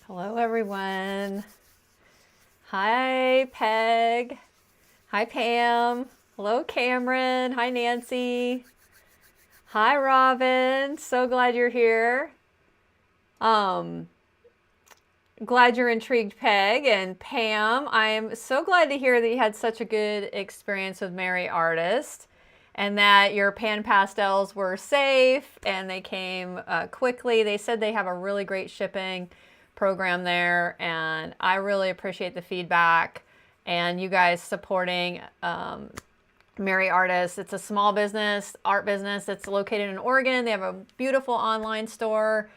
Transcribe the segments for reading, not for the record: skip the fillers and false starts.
Hello, everyone. Hi, Peg. Hi, Pam. Hello, Cameron. Hi, Nancy. Hi, Robin. So glad you're here. Um, Glad you're intrigued, Peg. And Pam, I'm so glad to hear that you had such a good experience with Mary Artist and that your PanPastels were safe and they came quickly. They said they have a really great shipping program there, and I really appreciate the feedback and you guys supporting Mary Artist. It's a small business, art business that's located in Oregon. They have a beautiful online store.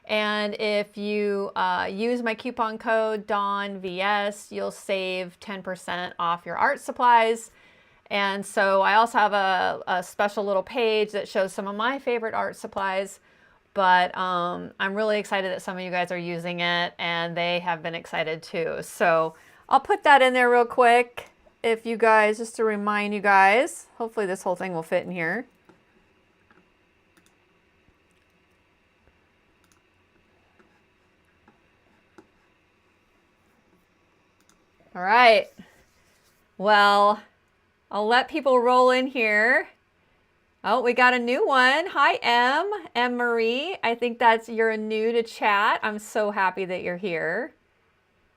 And if you use my coupon code DawnVS, you'll save 10% off your art supplies. And so I also have a special little page that shows some of my favorite art supplies. But I'm really excited that some of you guys are using it, and they have been excited too. So I'll put that in there real quick if you guys, just to remind you guys. Hopefully this whole thing will fit in here. All right. Well, I'll let people roll in here. Oh, we got a new one. Hi, M. Marie. I think you're new to chat. I'm so happy that you're here.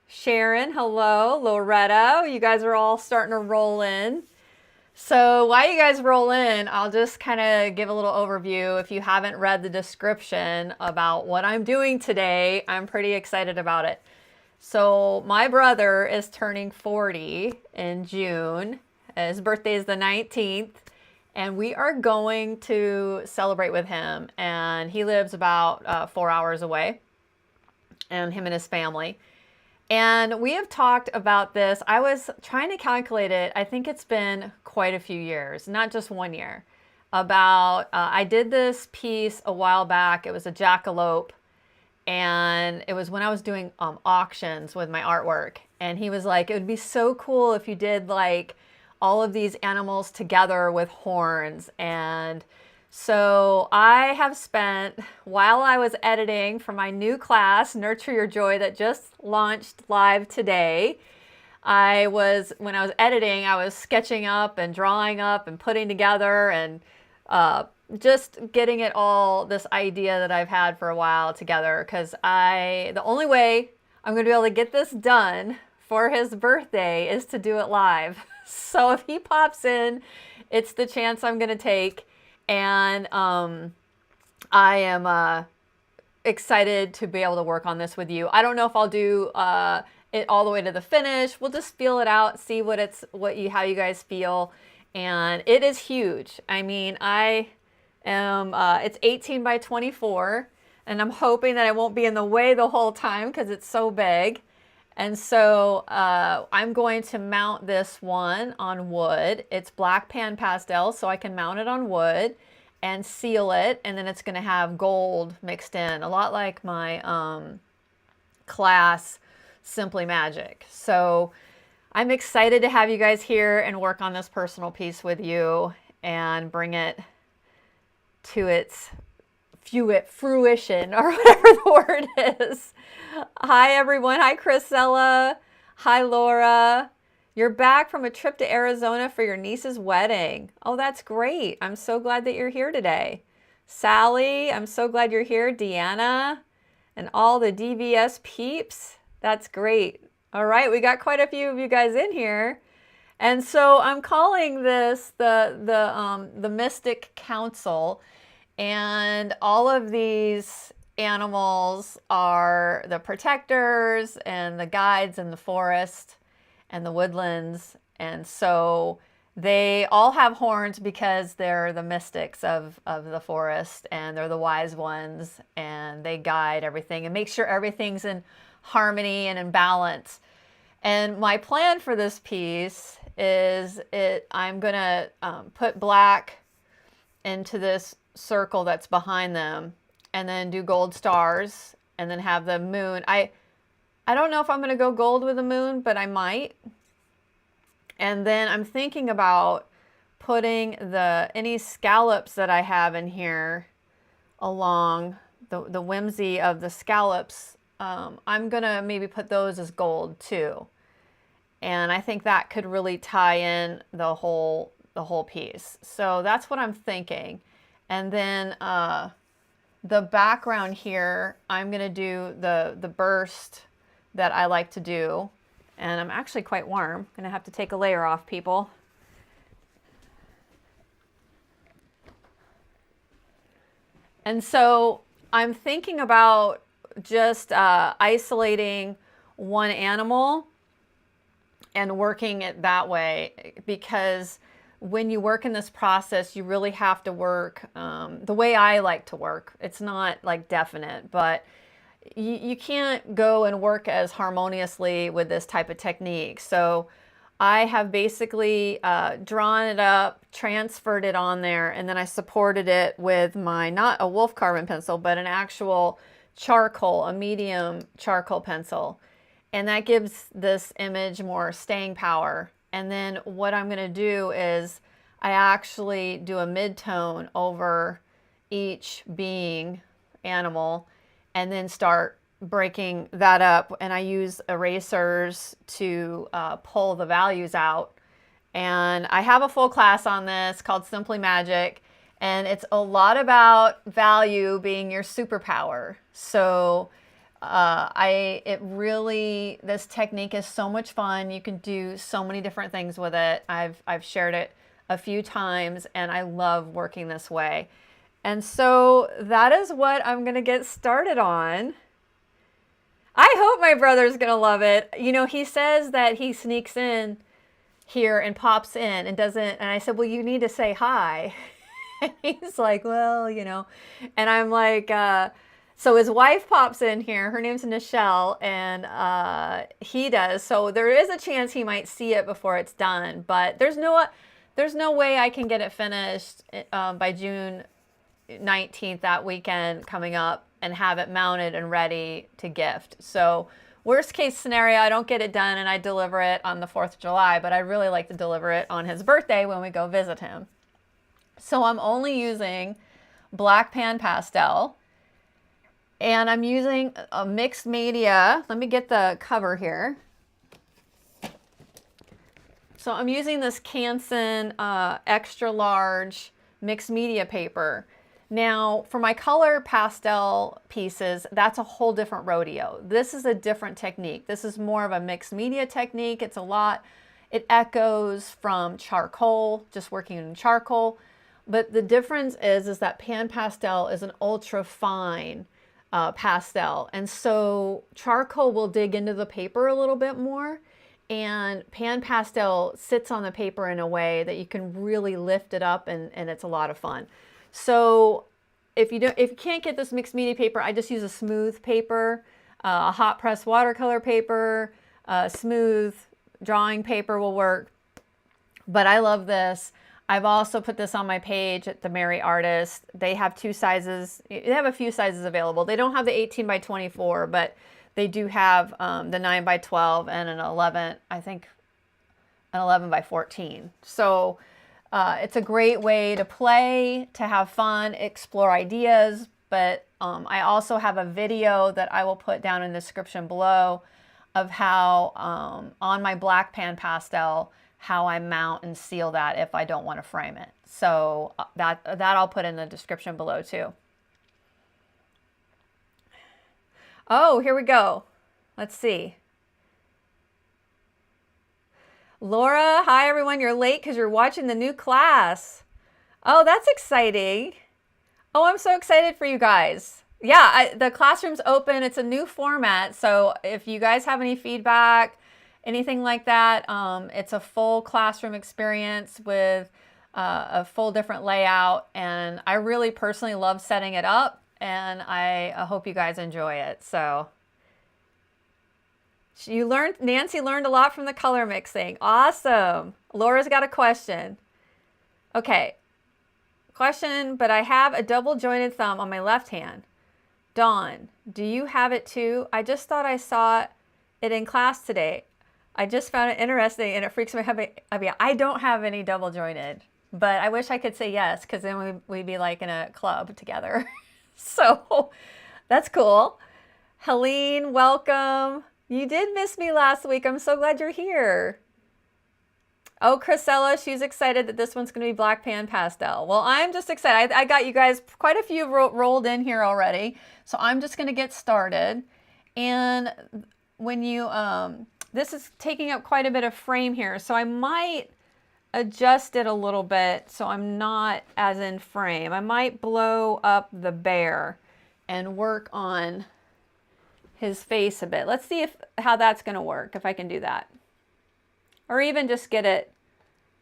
Sharon, hello. Loretta, you guys are all starting to roll in. So while you guys roll in, I'll just kind of give a little overview. If you haven't read the description about what I'm doing today, I'm pretty excited about it. So my brother is turning 40 in June. His birthday is the 19th. And we are going to celebrate with him. And he lives about 4 hours away. And him and his family. And we have talked about this. I was trying to calculate it. I think it's been quite a few years, not just 1 year. I did this piece a while back. It was a jackalope. And it was when I was doing auctions with my artwork. And he was like, it would be so cool if you did like all of these animals together with horns. And so I have spent, while I was editing for my new class, Nurture Your Joy, that just launched live today, when I was editing, I was sketching up and drawing up and putting together and just getting it all, this idea that I've had for a while together, because the only way I'm going to be able to get this done for his birthday is to do it live. So if he pops in, it's the chance I'm going to take. And I am excited to be able to work on this with you. I don't know if I'll do it all the way to the finish. We'll just feel it out, see how you guys feel. And it is huge. I mean, it's 18 by 24, and I'm hoping that I won't be in the way the whole time because it's so big. And so I'm going to mount this one on wood. It's black PanPastel, so I can mount it on wood and seal it, and then it's going to have gold mixed in, a lot like my class Simply Magic. So I'm excited to have you guys here and work on this personal piece with you and bring it to its fruition, or whatever the word is. Hi, everyone. Hi, Chrisella. Hi, Laura. You're back from a trip to Arizona for your niece's wedding. Oh, that's great. I'm so glad that you're here today. Sally, I'm so glad you're here. Deanna and all the DVS peeps. That's great. All right, we got quite a few of you guys in here. And so I'm calling this the Mystic Council. And all of these animals are the protectors and the guides in the forest and the woodlands. And so they all have horns because they're the mystics of the forest, and they're the wise ones, and they guide everything and make sure everything's in harmony and in balance. And my plan for this piece is I'm gonna put black into this circle that's behind them, and then do gold stars, and then have the moon. I don't know if I'm going to go gold with the moon, but I might. And then I'm thinking about putting any scallops that I have in here along the whimsy of the scallops I'm gonna maybe put those as gold too. And I think that could really tie in the whole piece. So that's what I'm thinking. And then the background here, I'm gonna do the burst that I like to do. And I'm actually quite warm. I'm gonna have to take a layer off, people. And so I'm thinking about just isolating one animal and working it that way, because when you work in this process, you really have to work the way I like to work. It's not like definite, but you can't go and work as harmoniously with this type of technique. So I have basically drawn it up, transferred it on there, and then I supported it with my, not a wolf carbon pencil, but an actual charcoal, a medium charcoal pencil. And that gives this image more staying power. And then what I'm going to do is I actually do a mid-tone over each being animal and then start breaking that up. And I use erasers to pull the values out. And I have a full class on this called Simply Magic. And it's a lot about value being your superpower. So this technique is so much fun. You can do so many different things with it. I've shared it a few times and I love working this way. And so that is what I'm going to get started on. I hope my brother's going to love it. You know, he says that he sneaks in here and pops in and doesn't, and I said, well, you need to say hi. And he's like, well, you know, and I'm like, so his wife pops in here. Her name's Nichelle, and he does. So there is a chance he might see it before it's done, but there's no way I can get it finished by June 19th, that weekend coming up, and have it mounted and ready to gift. So worst case scenario, I don't get it done and I deliver it on the 4th of July, but I really like to deliver it on his birthday when we go visit him. So I'm only using black PanPastel. And I'm using a mixed media. Let me get the cover here. So I'm using this Canson extra large mixed media paper. Now for my color pastel pieces, that's a whole different rodeo. This is a different technique. This is more of a mixed media technique. It echoes from charcoal, just working in charcoal. But the difference is that PanPastel is an ultra fine pastel, and so charcoal will dig into the paper a little bit more, and PanPastel sits on the paper in a way that you can really lift it up, and it's a lot of fun. So if you can't get this mixed media paper, I just use a smooth paper, a hot press watercolor paper, smooth drawing paper will work. But I love this. I've also put this on my page at The Merry Artist. They have two sizes. They have a few sizes available. They don't have the 18 by 24, but they do have the 9 by 12 and an 11, I think an 11 by 14. So it's a great way to play, to have fun, explore ideas. But I also have a video that I will put down in the description below of how on my black PanPastel, how I mount and seal that if I don't want to frame it. So that I'll put in the description below too. Oh, here we go. Let's see. Laura, hi everyone. You're late because you're watching the new class. Oh, that's exciting. Oh, I'm so excited for you guys. Yeah, the classroom's open. It's a new format. So if you guys have any feedback, anything like that, it's a full classroom experience with a full different layout. And I really personally love setting it up, and I hope you guys enjoy it. So Nancy learned a lot from the color mixing. Awesome. Laura's got a question. Okay. Question, but I have a double jointed thumb on my left hand. Dawn, do you have it too? I just thought I saw it in class today. I just found it interesting and it freaks me out. I don't have any double jointed, but I wish I could say yes, because then we'd be like in a club together. So that's cool. Helene, welcome. You did miss me last week. I'm so glad you're here. Oh, Chrisella, she's excited that this one's going to be black PanPastel. Well, I'm just excited. I got you guys, quite a few rolled in here already. So I'm just going to get started. And when you, this is taking up quite a bit of frame here. So I might adjust it a little bit so I'm not as in frame. I might blow up the bear and work on his face a bit. Let's see how that's going to work, if I can do that. Or even just get it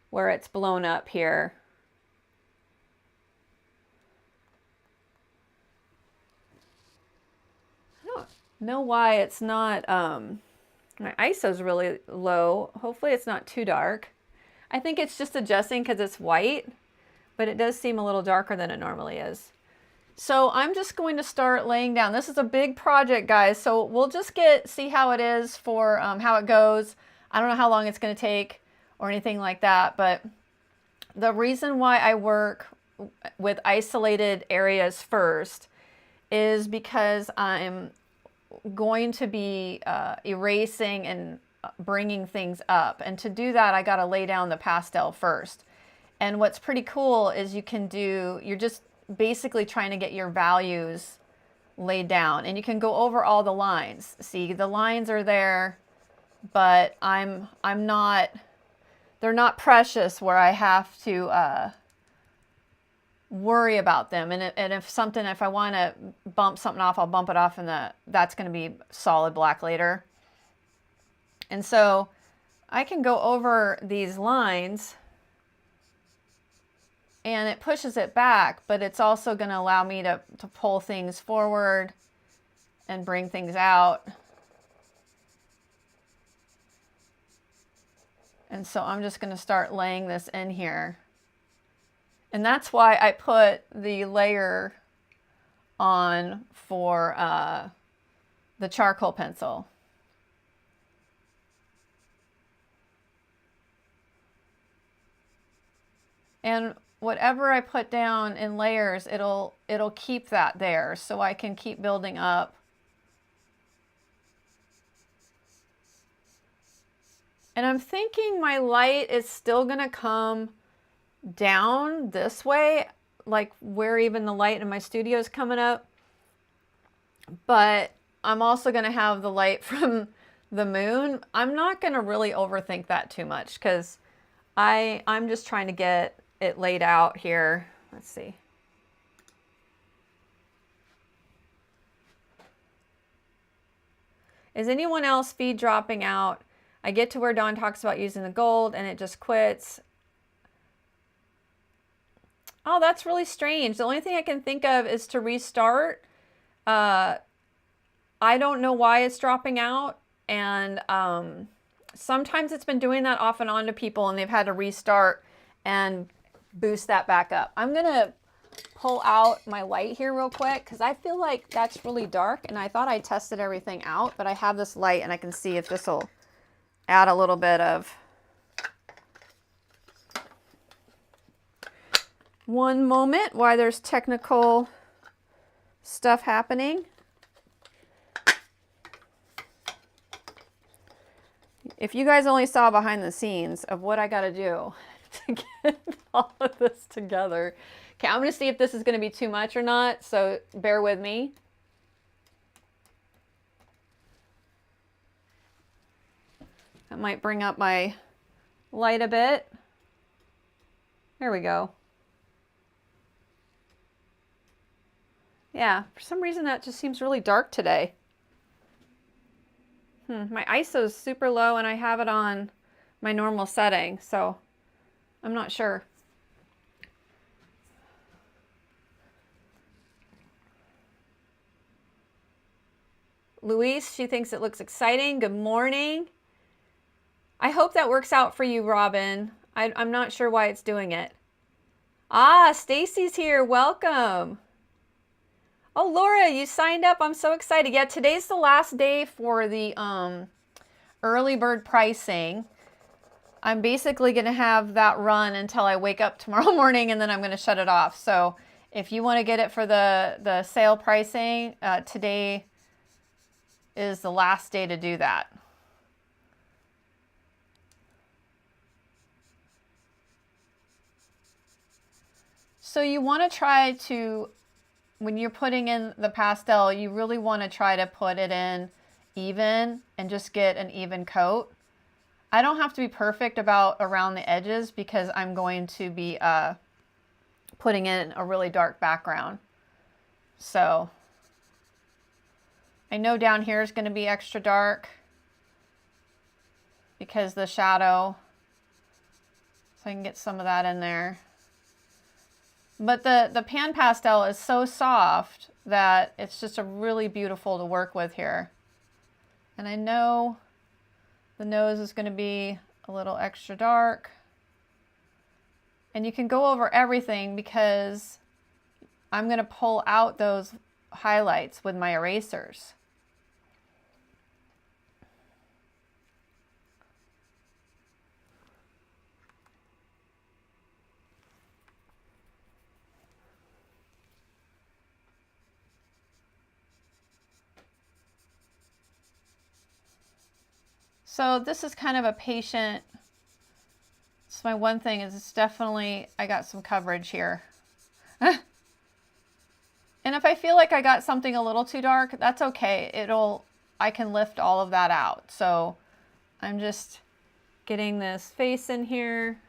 where it's blown up here. I don't know why it's not, my ISO's really low. Hopefully it's not too dark. I think it's just adjusting because it's white, but it does seem a little darker than it normally is. So I'm just going to start laying down. This is a big project, guys, so we'll just see how it is for how it goes. I don't know how long it's going to take or anything like that, but the reason why I work with isolated areas first is because I'm going to be erasing and bringing things up. And to do that, I got to lay down the pastel first. And what's pretty cool is you're just basically trying to get your values laid down. And you can go over all the lines. See, the lines are there, but I'm not, they're not precious where I have to worry about them. And if I want to bump something off, I'll bump it off, and that's going to be solid black later. And so I can go over these lines and it pushes it back, but it's also going to allow me to pull things forward and bring things out. And so I'm just going to start laying this in here. And that's why I put the layer on for the charcoal pencil. And whatever I put down in layers, it'll keep that there, so I can keep building up. And I'm thinking my light is still gonna come down this way, like where even the light in my studio is coming up. But I'm also gonna have the light from the moon. I'm not gonna really overthink that too much, because I'm just trying to get it laid out here. Let's see. Is anyone else feed dropping out? I get to where Dawn talks about using the gold and it just quits. Oh, that's really strange. The only thing I can think of is to restart. I don't know why it's dropping out. And sometimes it's been doing that off and on to people, and they've had to restart and boost that back up. I'm gonna pull out my light here real quick, because I feel like that's really dark, and I thought I tested everything out, but I have this light and I can see if this will add a little bit of. One moment while there's technical stuff happening. If you guys only saw behind the scenes of what I got to do to get all of this together. Okay, I'm going to see if this is going to be too much or not, so bear with me. That might bring up my light a bit. There we go. Yeah, for some reason that just seems really dark today. My ISO is super low and I have it on my normal setting, so I'm not sure. Louise, she thinks it looks exciting. Good morning. I hope that works out for you, Robin. I'm not sure why it's doing it. Ah, Stacy's here. Welcome. Oh, Laura, you signed up. I'm so excited. Yeah, today's the last day for the early bird pricing. I'm basically going to have that run until I wake up tomorrow morning, and then I'm going to shut it off. So if you want to get it for the sale pricing, today is the last day to do that. So you want to try to, when you're putting in the pastel, you really want to try to put it in even and just get an even coat. I don't have to be perfect around the edges because I'm going to be putting in a really dark background. So I know down here is going to be extra dark because the shadow, so I can get some of that in there. But the PanPastel is so soft that it's just a really beautiful to work with here. And I know the nose is going to be a little extra dark. And you can go over everything because I'm going to pull out those highlights with my erasers. So this is kind of a patient, so my one thing is it's definitely, I got some coverage here. And if I feel like I got something a little too dark, that's okay. I can lift all of that out. So I'm just getting this face in here.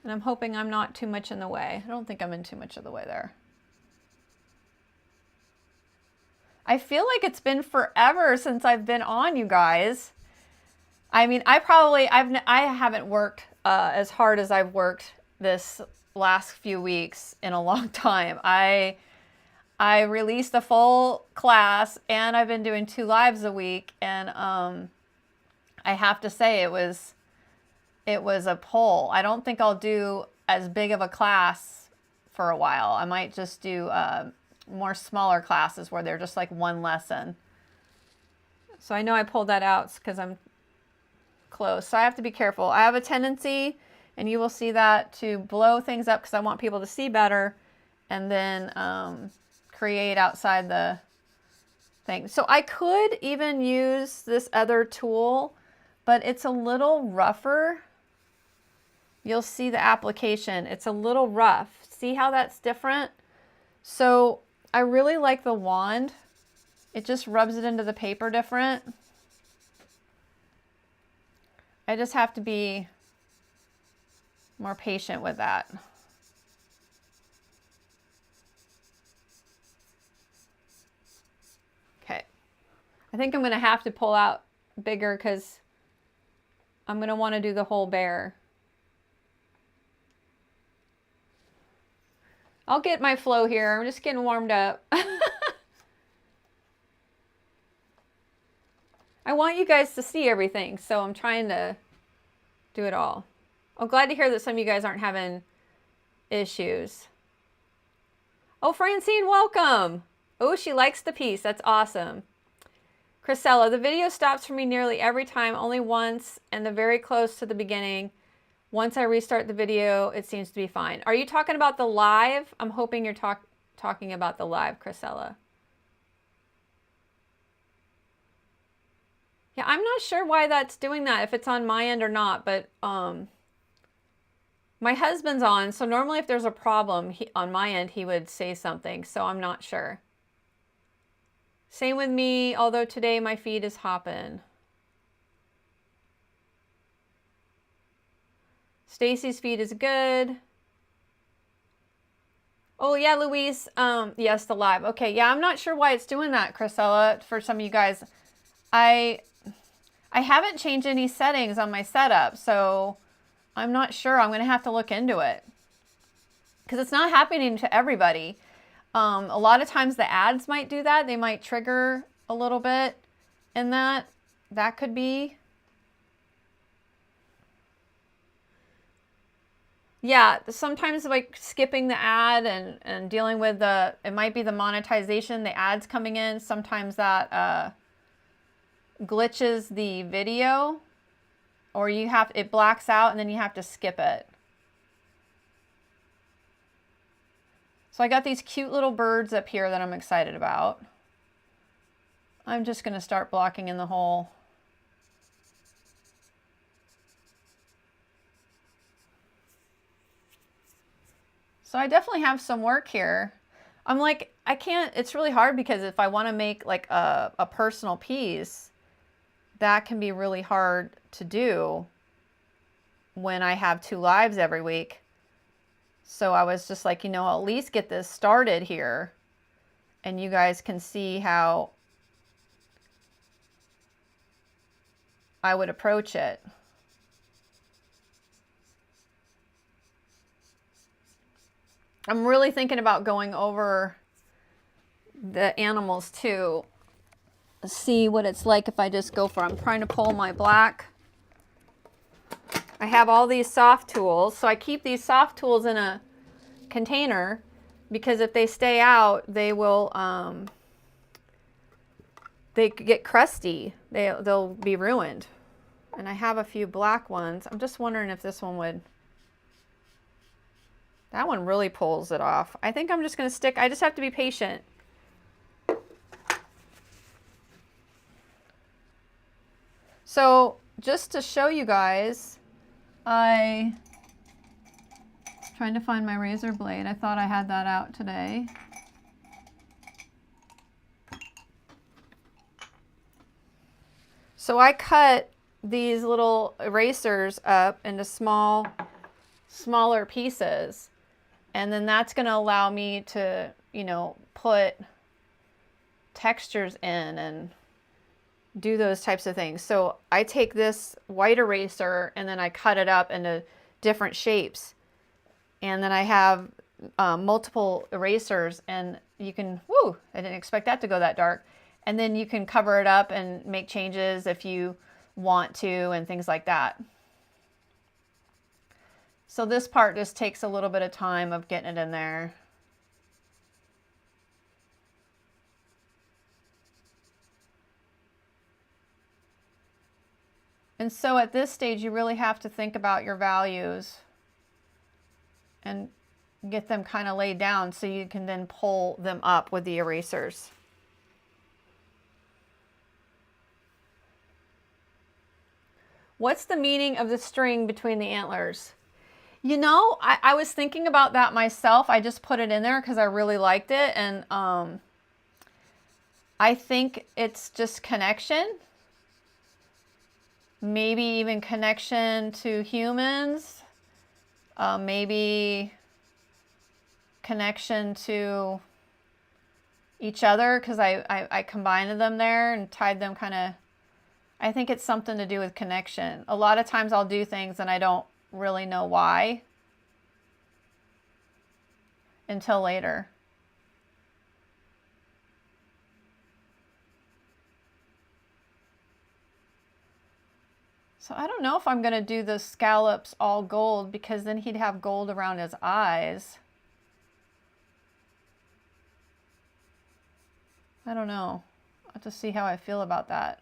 And I'm hoping I'm not too much in the way. I don't think I'm in too much of the way there. I feel like it's been forever since I've been on, you guys. I mean, I haven't worked as hard as I've worked this last few weeks in a long time. I released a full class and I've been doing 2 lives a week, and I have to say it was a pull. I don't think I'll do as big of a class for a while. I might just do more smaller classes where they're just like one lesson. So I know I pulled that out because I'm close. So I have to be careful. I have a tendency, and you will see that, to blow things up because I want people to see better, and then create outside the thing. So I could even use this other tool, but it's a little rougher. You'll see the application. It's a little rough. See how that's different? So I really like the wand. It just rubs it into the paper different. I just have to be more patient with that. Okay. I think I'm going to have to pull out bigger because I'm going to want to do the whole bear. I'll get my flow here. I'm just getting warmed up. I want you guys to see everything, so I'm trying to do it all. I'm glad to hear that some of you guys aren't having issues. Oh, Francine, welcome. Oh, she likes the piece. That's awesome. Chrisella, the video stops for me nearly every time, only once, and the very close to the beginning. Once I restart the video, it seems to be fine. Are you talking about the live? I'm hoping you're talking about the live, Chrisella. Yeah, I'm not sure why that's doing that, if it's on my end or not, but my husband's on, so normally if there's a problem on my end, he would say something, so I'm not sure. Same with me, although today my feed is hopping. Stacy's feed is good. Oh yeah, Louise. Yes, the live. Okay, yeah, I'm not sure why it's doing that, Chrisella. For some of you guys, I haven't changed any settings on my setup, so I'm not sure. I'm gonna have to look into it because it's not happening to everybody. A lot of times the ads might do that. They might trigger a little bit, and that could be. Yeah, sometimes like skipping the ad and dealing with it might be the monetization, the ads coming in. Sometimes that glitches the video, or it blacks out and then you have to skip it. So I got these cute little birds up here that I'm excited about. I'm just going to start blocking in the hole. So I definitely have some work here. I'm like, it's really hard because if I want to make like a personal piece, that can be really hard to do when I have 2 lives every week. So I was just like, I'll at least get this started here and you guys can see how I would approach it. I'm really thinking about going over the animals too. See what it's like if I just go for, I'm trying to pull my black. I have all these Sofft tools, so I keep these Sofft tools in a container because if they stay out, they will, they get crusty. They'll be ruined. And I have a few black ones. I'm just wondering if this one would, that one really pulls it off. I think I'm just going to stick, I just have to be patient. So just to show you guys, trying to find my razor blade. I thought I had that out today. So I cut these little erasers up into smaller pieces. And then that's going to allow me to, put textures in and do those types of things. So I take this white eraser and then I cut it up into different shapes. And then I have multiple erasers and you can, whoo, I didn't expect that to go that dark. And then you can cover it up and make changes if you want to and things like that. So this part just takes a little bit of time of getting it in there. And so at this stage, you really have to think about your values and get them kind of laid down so you can then pull them up with the erasers. What's the meaning of the string between the antlers? I was thinking about that myself. I just put it in there because I really liked it. And I think it's just connection. Maybe even connection to humans. Maybe connection to each other because I combined them there and tied them kind of. I think it's something to do with connection. A lot of times I'll do things and I don't really know why until later. So I don't know if I'm going to do the scallops all gold because then he'd have gold around his eyes. I don't know. I'll have to see how I feel about that.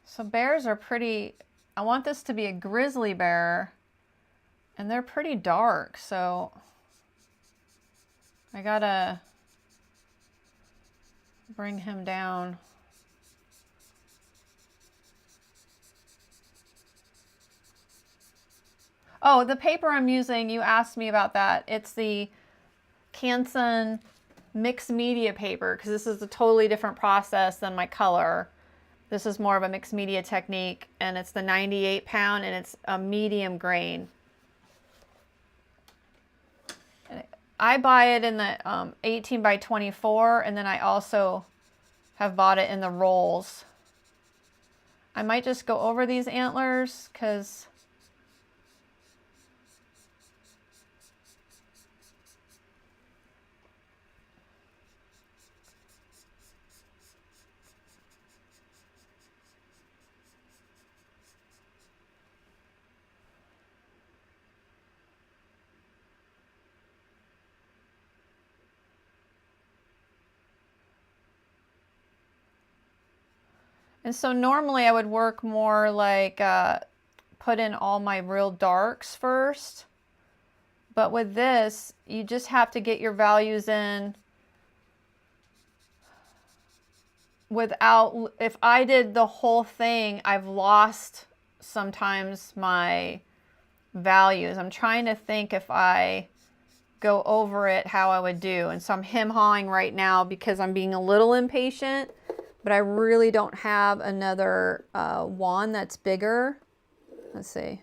So bears are pretty, I want this to be a grizzly bear, and they're pretty dark, so I gotta bring him down. Oh, the paper I'm using, you asked me about that. It's the Canson mixed media paper, because this is a totally different process than my color. This is more of a mixed media technique, and it's the 98 pound, and it's a medium grain. I buy it in the 18 by 24, and then I also have bought it in the rolls. I might just go over these antlers because and so normally I would work more like put in all my real darks first. But with this, you just have to get your values in without, if I did the whole thing, I've lost sometimes my values. I'm trying to think if I go over it how I would do. And so I'm hem-hawing right now because I'm being a little impatient, but I really don't have another wand that's bigger. Let's see.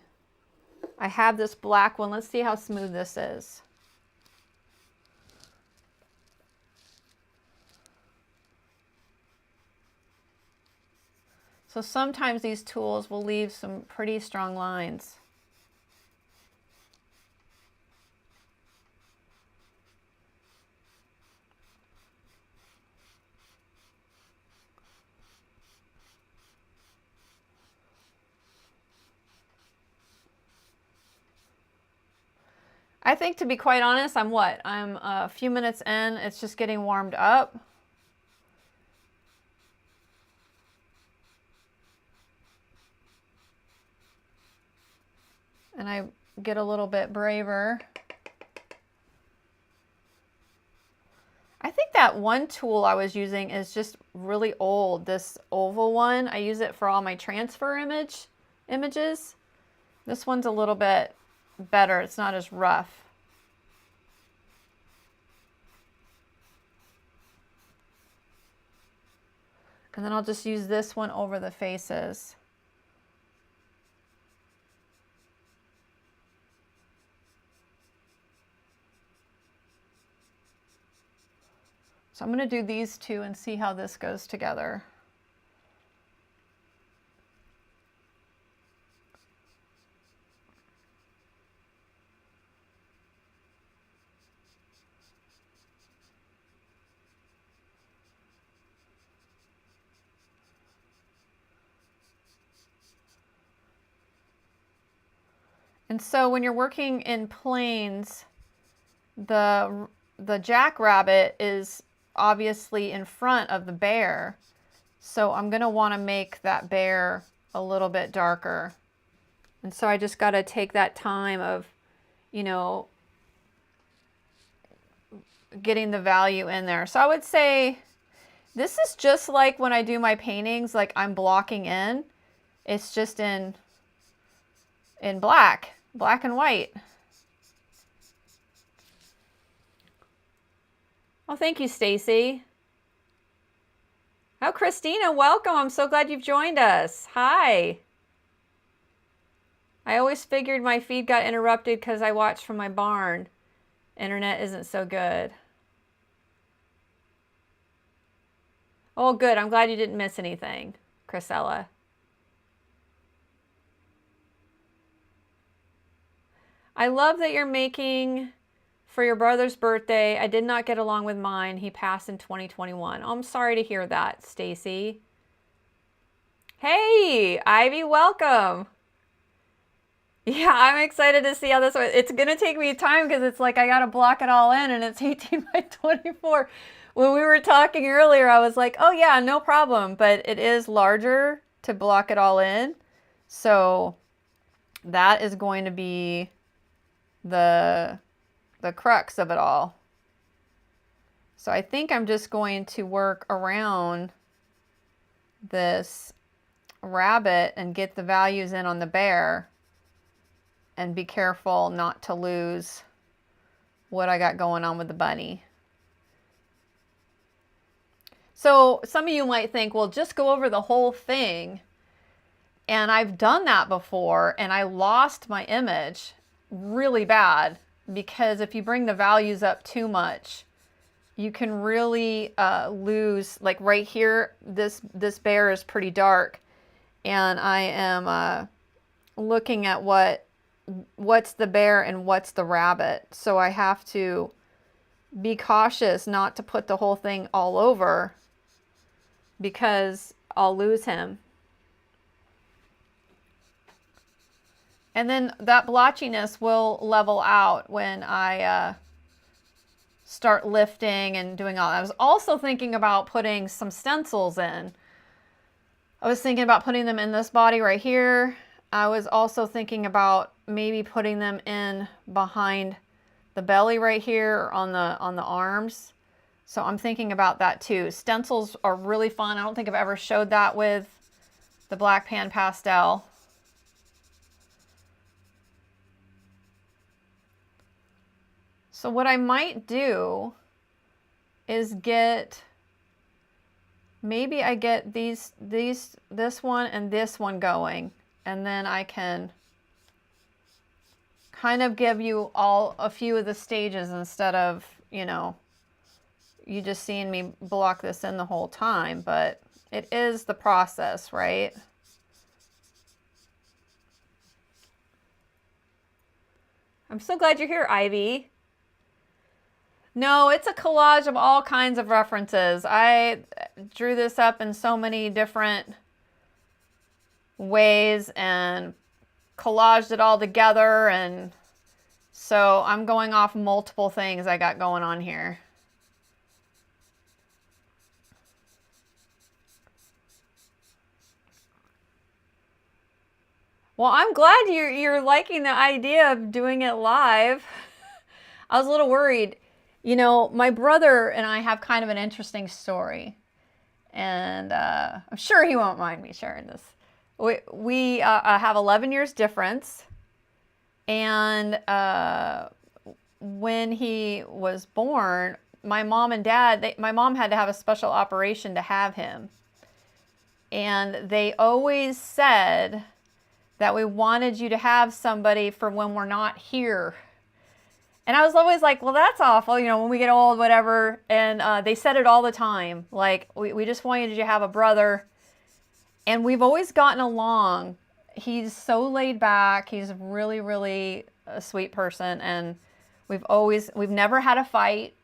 I have this black one. Let's see how smooth this is. So sometimes these tools will leave some pretty strong lines. I think, to be quite honest, I'm a few minutes in. It's just getting warmed up. And I get a little bit braver. I think that one tool I was using is just really old. This oval one, I use it for all my transfer images. This one's a little bit better. It's not as rough. And then I'll just use this one over the faces. So I'm going to do these two and see how this goes together. And so when you're working in planes, the jackrabbit is obviously in front of the bear. So I'm going to want to make that bear a little bit darker. And so I just got to take that time of, you know, getting the value in there. So I would say this is just like when I do my paintings, like I'm blocking in. It's just in black and white. Oh, thank you, Stacy. Oh, Christina, welcome. I'm so glad you've joined us. Hi. I always figured my feed got interrupted because I watched from my barn. Internet isn't so good. Oh, good. I'm glad you didn't miss anything, Chrisella. I love that you're making for your brother's birthday. I did not get along with mine. He passed in 2021. Oh, I'm sorry to hear that, Stacy. Hey, Ivy, welcome. Yeah, I'm excited to see how this one. It's going to take me time because it's like I got to block it all in, and it's 18 by 24. When we were talking earlier, I was like, oh yeah, no problem. But it is larger to block it all in. So that is going to be the crux of it all. So I think I'm just going to work around this rabbit and get the values in on the bear and be careful not to lose what I got going on with the bunny. So some of you might think, well, just go over the whole thing. And I've done that before and I lost my image really bad, because if you bring the values up too much, you can really lose. Like right here, this bear is pretty dark, and I am looking at what's the bear and what's the rabbit. So I have to be cautious not to put the whole thing all over because I'll lose him. And then that blotchiness will level out when I start lifting and doing all that. I was also thinking about putting some stencils in. I was thinking about putting them in this body right here. I was also thinking about maybe putting them in behind the belly right here on the arms. So I'm thinking about that too. Stencils are really fun. I don't think I've ever showed that with the black PanPastel. So what I might do is maybe I get this one and this one going, and then I can kind of give you all a few of the stages instead of, you know, you just seeing me block this in the whole time, but it is the process, right? I'm so glad you're here, Ivy. No, it's a collage of all kinds of references. I drew this up in so many different ways and collaged it all together, and so I'm going off multiple things I got going on here. Well, I'm glad you're liking the idea of doing it live. I was a little worried. You know, my brother and I have kind of an interesting story, and I'm sure he won't mind me sharing this. We have 11 years difference, and when he was born, my mom and dad, my mom had to have a special operation to have him, and they always said that we wanted you to have somebody for when we're not here. And I was always like, well, that's awful, you know, when we get old, whatever. And they said it all the time. Like, we just wanted you to have a brother. And we've always gotten along. He's so laid back. He's really, really a sweet person. And we've never had a fight.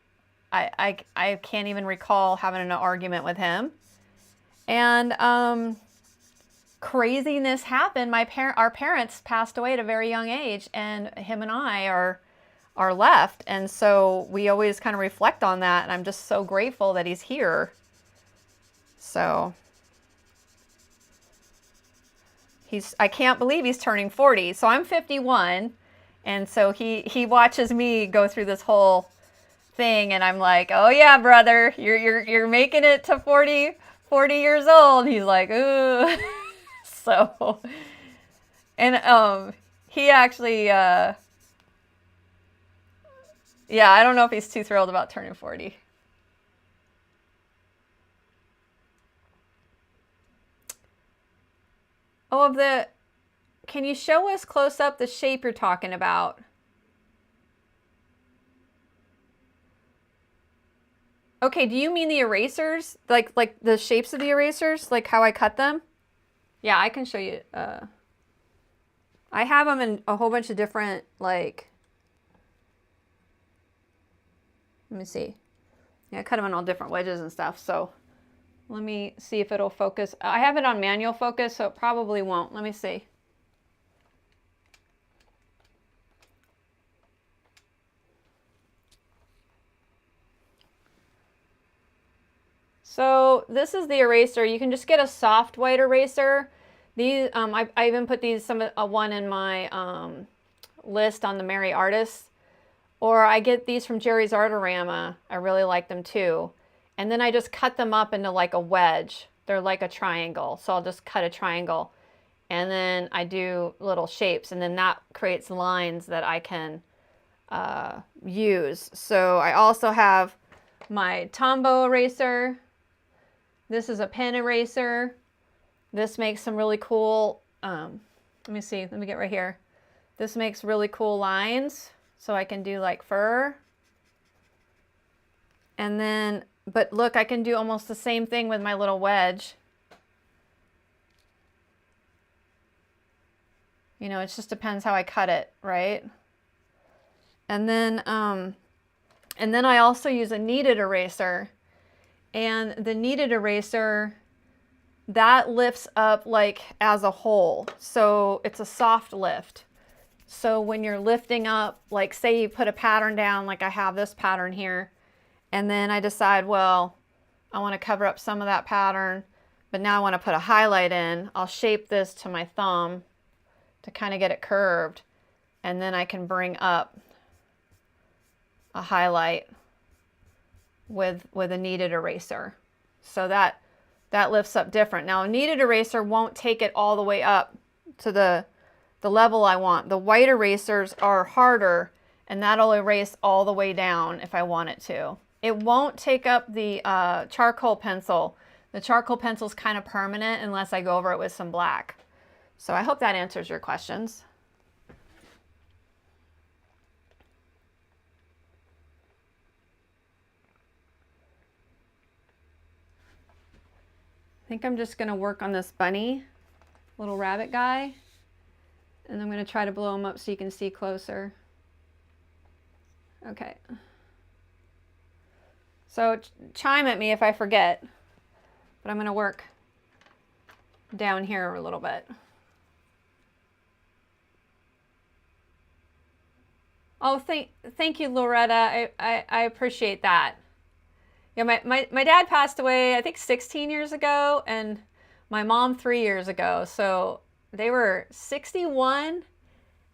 I can't even recall having an argument with him. And craziness happened. Our parents passed away at a very young age. And him and I are left, and so we always kind of reflect on that, and I'm just so grateful that he's here. So I can't believe he's turning 40. So I'm 51, and so he watches me go through this whole thing, and I'm like, oh yeah, brother, you're making it to 40 years old. He's like, ooh. So, and he actually yeah, I don't know if he's too thrilled about turning 40. Oh, can you show us close up the shape you're talking about? Okay, do you mean the erasers? Like the shapes of the erasers? Like how I cut them? Yeah, I can show you. I have them in a whole bunch of different, like, let me see. Yeah, I cut them in all different wedges and stuff. So let me see if it'll focus. I have it on manual focus, so it probably won't. Let me see. So this is the eraser. You can just get a soft white eraser. These, I even put these one in my list on the Merry Artists. Or I get these from Jerry's Artorama. I really like them too. And then I just cut them up into like a wedge. They're like a triangle. So I'll just cut a triangle. And then I do little shapes. And then that creates lines that I can use. So I also have my Tombow eraser. This is a pen eraser. This makes some really cool, let me see, let me get right here. This makes really cool lines. So I can do like fur. And then, but look, I can do almost the same thing with my little wedge. You know, it just depends how I cut it, right? And then I also use a kneaded eraser. And the kneaded eraser, that lifts up like as a whole. So it's a soft lift. So when you're lifting up, like say you put a pattern down, like I have this pattern here, and then I decide, well, I want to cover up some of that pattern, but now I want to put a highlight in. I'll shape this to my thumb to kind of get it curved, and then I can bring up a highlight with a kneaded eraser. So that lifts up different. Now a kneaded eraser won't take it all the way up to the level I want. The white erasers are harder, and that'll erase all the way down if I want it to. It won't take up the charcoal pencil. The charcoal pencil is kind of permanent unless I go over it with some black. So I hope that answers your questions. I think I'm just going to work on this bunny, little rabbit guy, and I'm going to try to blow him up so you can see closer. Okay. So chime at me if I forget, but I'm going to work down here a little bit. Oh, thank you, Loretta. I appreciate that. Yeah, my dad passed away, I think 16 years ago, and my mom 3 years ago. So they were 61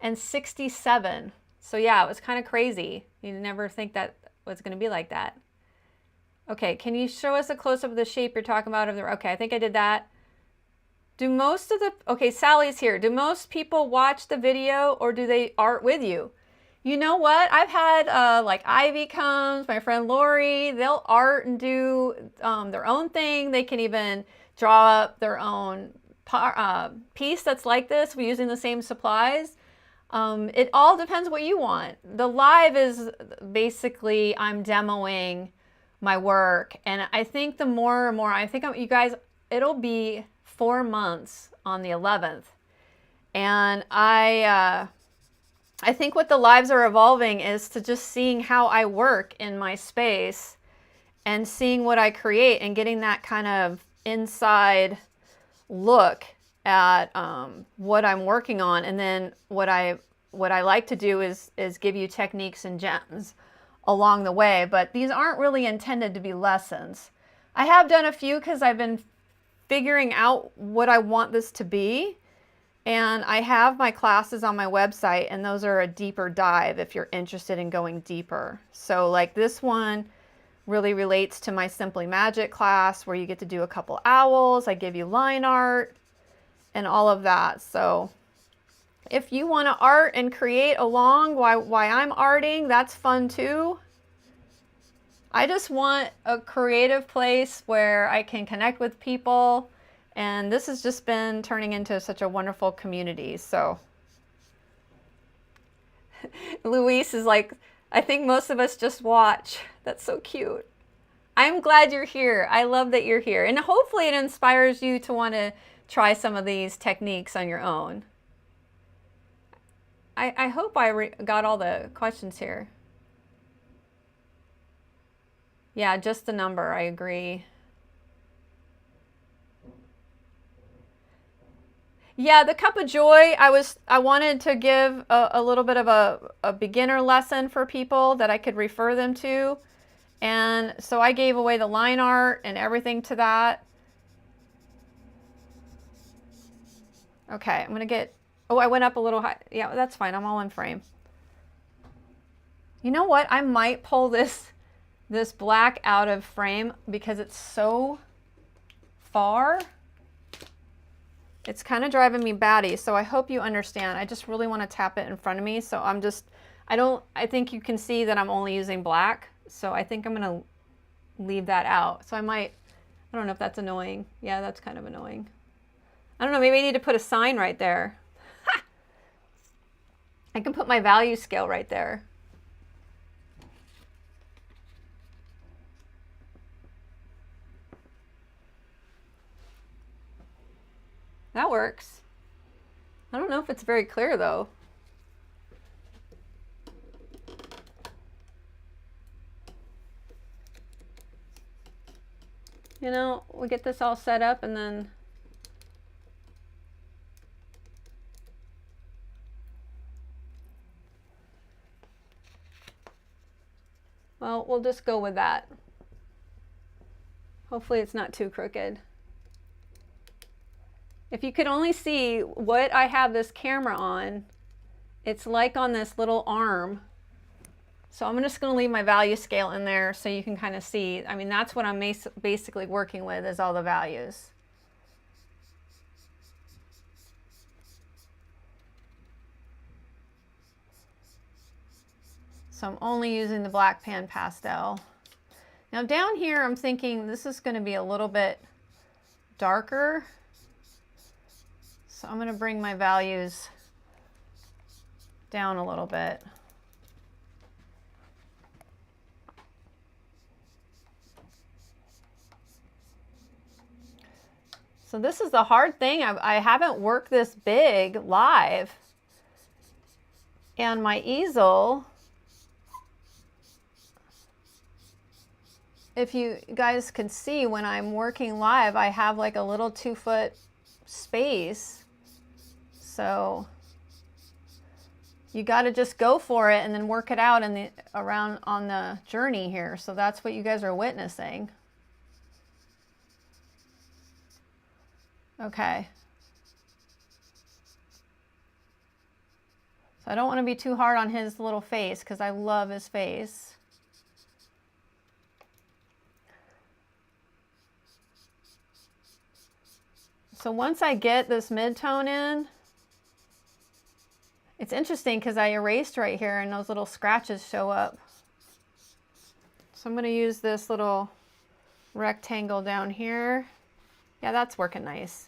and 67. So yeah, it was kind of crazy. You never think that was going to be like that. Okay, can you show us a close-up of the shape you're talking about? Okay, I think I did that. Do most of the, okay, Sally's here. Do most people watch the video or do they art with you? You know what? I've had like Ivy comes, my friend Lori, they'll art and do their own thing. They can even draw up their own piece that's like this. We're using the same supplies. It all depends what you want. The live is basically I'm demoing my work, and I think the more and more, I think you guys, it'll be 4 months on the 11th, and I think what the lives are evolving is to just seeing how I work in my space and seeing what I create and getting that kind of inside look at what I'm working on. And then what I like to do is give you techniques and gems along the way, but these aren't really intended to be lessons. I have done a few because I've been figuring out what I want this to be. And I have my classes on my website, and those are a deeper dive if you're interested in going deeper. So like this one really relates to my Simply Magic class where you get to do a couple owls. I give you line art and all of that. So if you want to art and create along while I'm arting, that's fun too. I just want a creative place where I can connect with people. And this has just been turning into such a wonderful community. So Luis is like, I think most of us just watch. That's so cute. I'm glad you're here. I love that you're here. And hopefully it inspires you to want to try some of these techniques on your own. I hope I got all the questions here. Yeah, just the number. I agree. Yeah, the Cup of Joy, I wanted to give a little bit of a beginner lesson for people that I could refer them to. And so I gave away the line art and everything to that. Okay, I'm going to get, oh, I went up a little high. Yeah, that's fine. I'm all in frame. You know what? I might pull this black out of frame because it's so far. It's kind of driving me batty, so I hope you understand. I just really want to tap it in front of me, so I think you can see that I'm only using black, so I think I'm going to leave that out. So I don't know if that's annoying. Yeah, that's kind of annoying. I don't know, maybe I need to put a sign right there. Ha! I can put my value scale right there. That works. I don't know if it's very clear though. You know, we get this all set up and then well, we'll just go with that. Hopefully it's not too crooked. If you could only see what I have this camera on, it's like on this little arm. So I'm just going to leave my value scale in there so you can kind of see. I mean, that's what I'm basically working with, is all the values. So I'm only using the black PanPastel. Now down here, I'm thinking this is going to be a little bit darker. So I'm going to bring my values down a little bit. So this is the hard thing. I haven't worked this big live. And my easel, if you guys can see when I'm working live, I have like a little 2-foot space. So you got to just go for it and then work it out in the around on the journey here. So that's what you guys are witnessing. Okay. So I don't want to be too hard on his little face because I love his face. So once I get this mid-tone in, it's interesting because I erased right here and those little scratches show up. So I'm going to use this little rectangle down here. Yeah, that's working nice.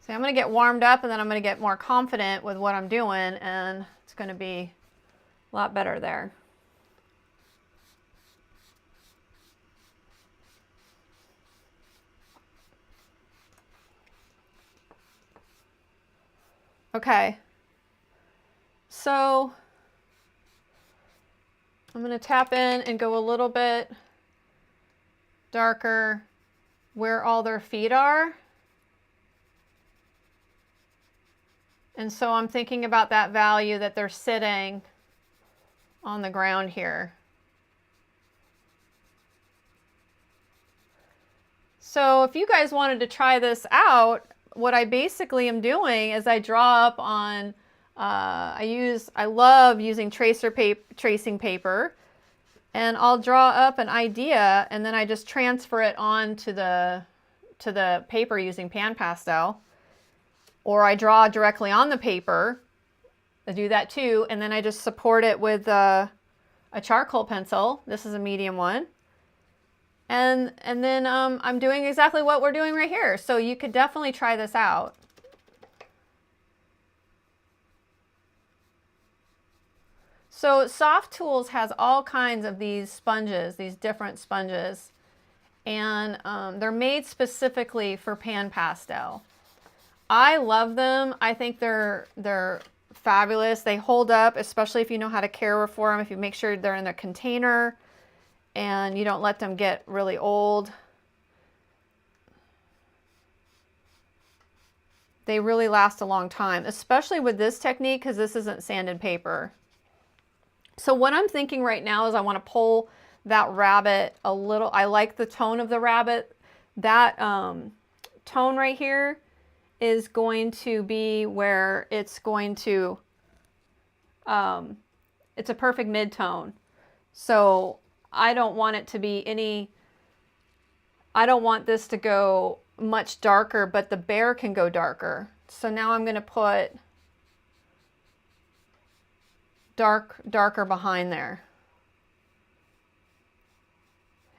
So I'm going to get warmed up and then I'm going to get more confident with what I'm doing, and it's going to be a lot better there. Okay, so I'm going to tap in and go a little bit darker where all their feet are. And so I'm thinking about that value that they're sitting on the ground here. So if you guys wanted to try this out, what I basically am doing is I draw up on, I love using tracing paper, and I'll draw up an idea and then I just transfer it on to the paper using PanPastel, or I draw directly on the paper. I do that too, and then I just support it with a charcoal pencil. This is a medium one. And then I'm doing exactly what we're doing right here. So you could definitely try this out. So Sofft Tools has all kinds of these sponges, these different sponges. And they're made specifically for PanPastel. I love them. I think they're fabulous. They hold up, especially if you know how to care for them, if you make sure they're in their container and you don't let them get really old. They really last a long time, especially with this technique, because this isn't sanded paper. So what I'm thinking right now is I want to pull that rabbit a little. I like the tone of the rabbit. That tone right here is going to be where it's going to, it's a perfect mid-tone. So I don't want it to be any, I don't want this to go much darker, but the bear can go darker. So now I'm going to put darker behind there.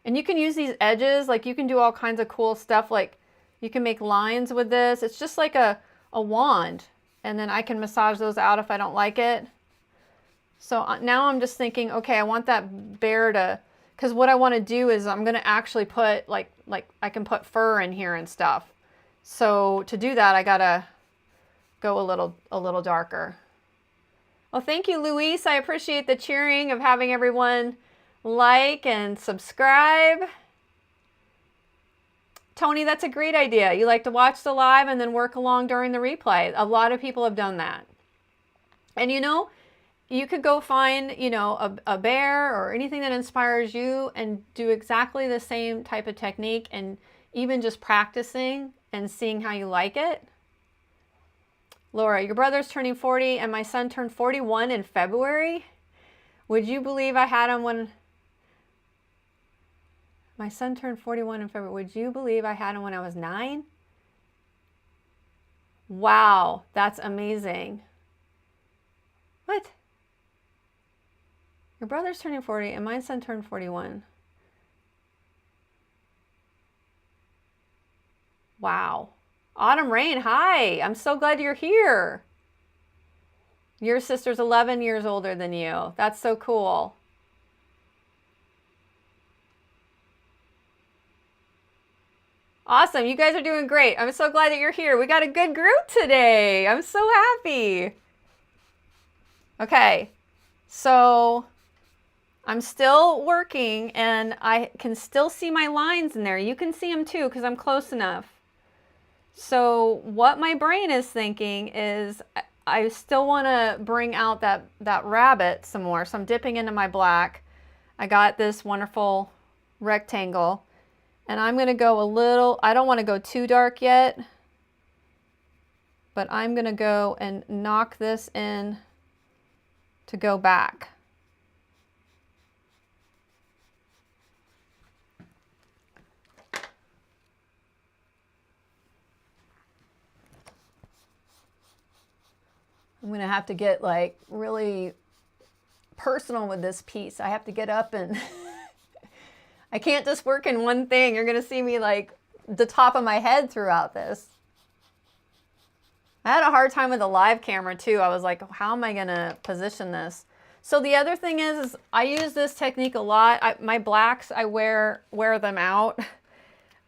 And you can use these edges, like you can do all kinds of cool stuff, like you can make lines with this. It's just like a wand, and then I can massage those out if I don't like it. So now I'm just thinking, okay, I want that bear to, because what I want to do is I'm going to actually put like I can put fur in here and stuff. So to do that, I gotta go a little darker. Well, thank you, Luis. I appreciate the cheering of having everyone like and subscribe. Tony, that's a great idea. You like to watch the live and then work along during the replay. A lot of people have done that. And you know, you could go find, you know, a bear or anything that inspires you and do exactly the same type of technique, and even just practicing and seeing how you like it. Laura, your brother's turning 40 and my son turned 41 in February. Would you believe I had him when my son turned 41 in February? Would you believe I had him when I was 9? Wow, that's amazing. What? Your brother's turning 40 and my son turned 41. Wow. Autumn Rain, hi. I'm so glad you're here. Your sister's 11 years older than you. That's so cool. Awesome. You guys are doing great. I'm so glad that you're here. We got a good group today. I'm so happy. Okay. So I'm still working and I can still see my lines in there. You can see them too because I'm close enough. So what my brain is thinking is I still want to bring out that rabbit some more. So I'm dipping into my black. I got this wonderful rectangle and I'm going to go a little, I don't want to go too dark yet, but I'm going to go and knock this in to go back. I'm going to have to get like really personal with this piece. I have to get up and I can't just work in one thing. You're going to see me like the top of my head throughout this. I had a hard time with the live camera too. I was like, how am I going to position this? So the other thing is I use this technique a lot. My blacks, I wear them out.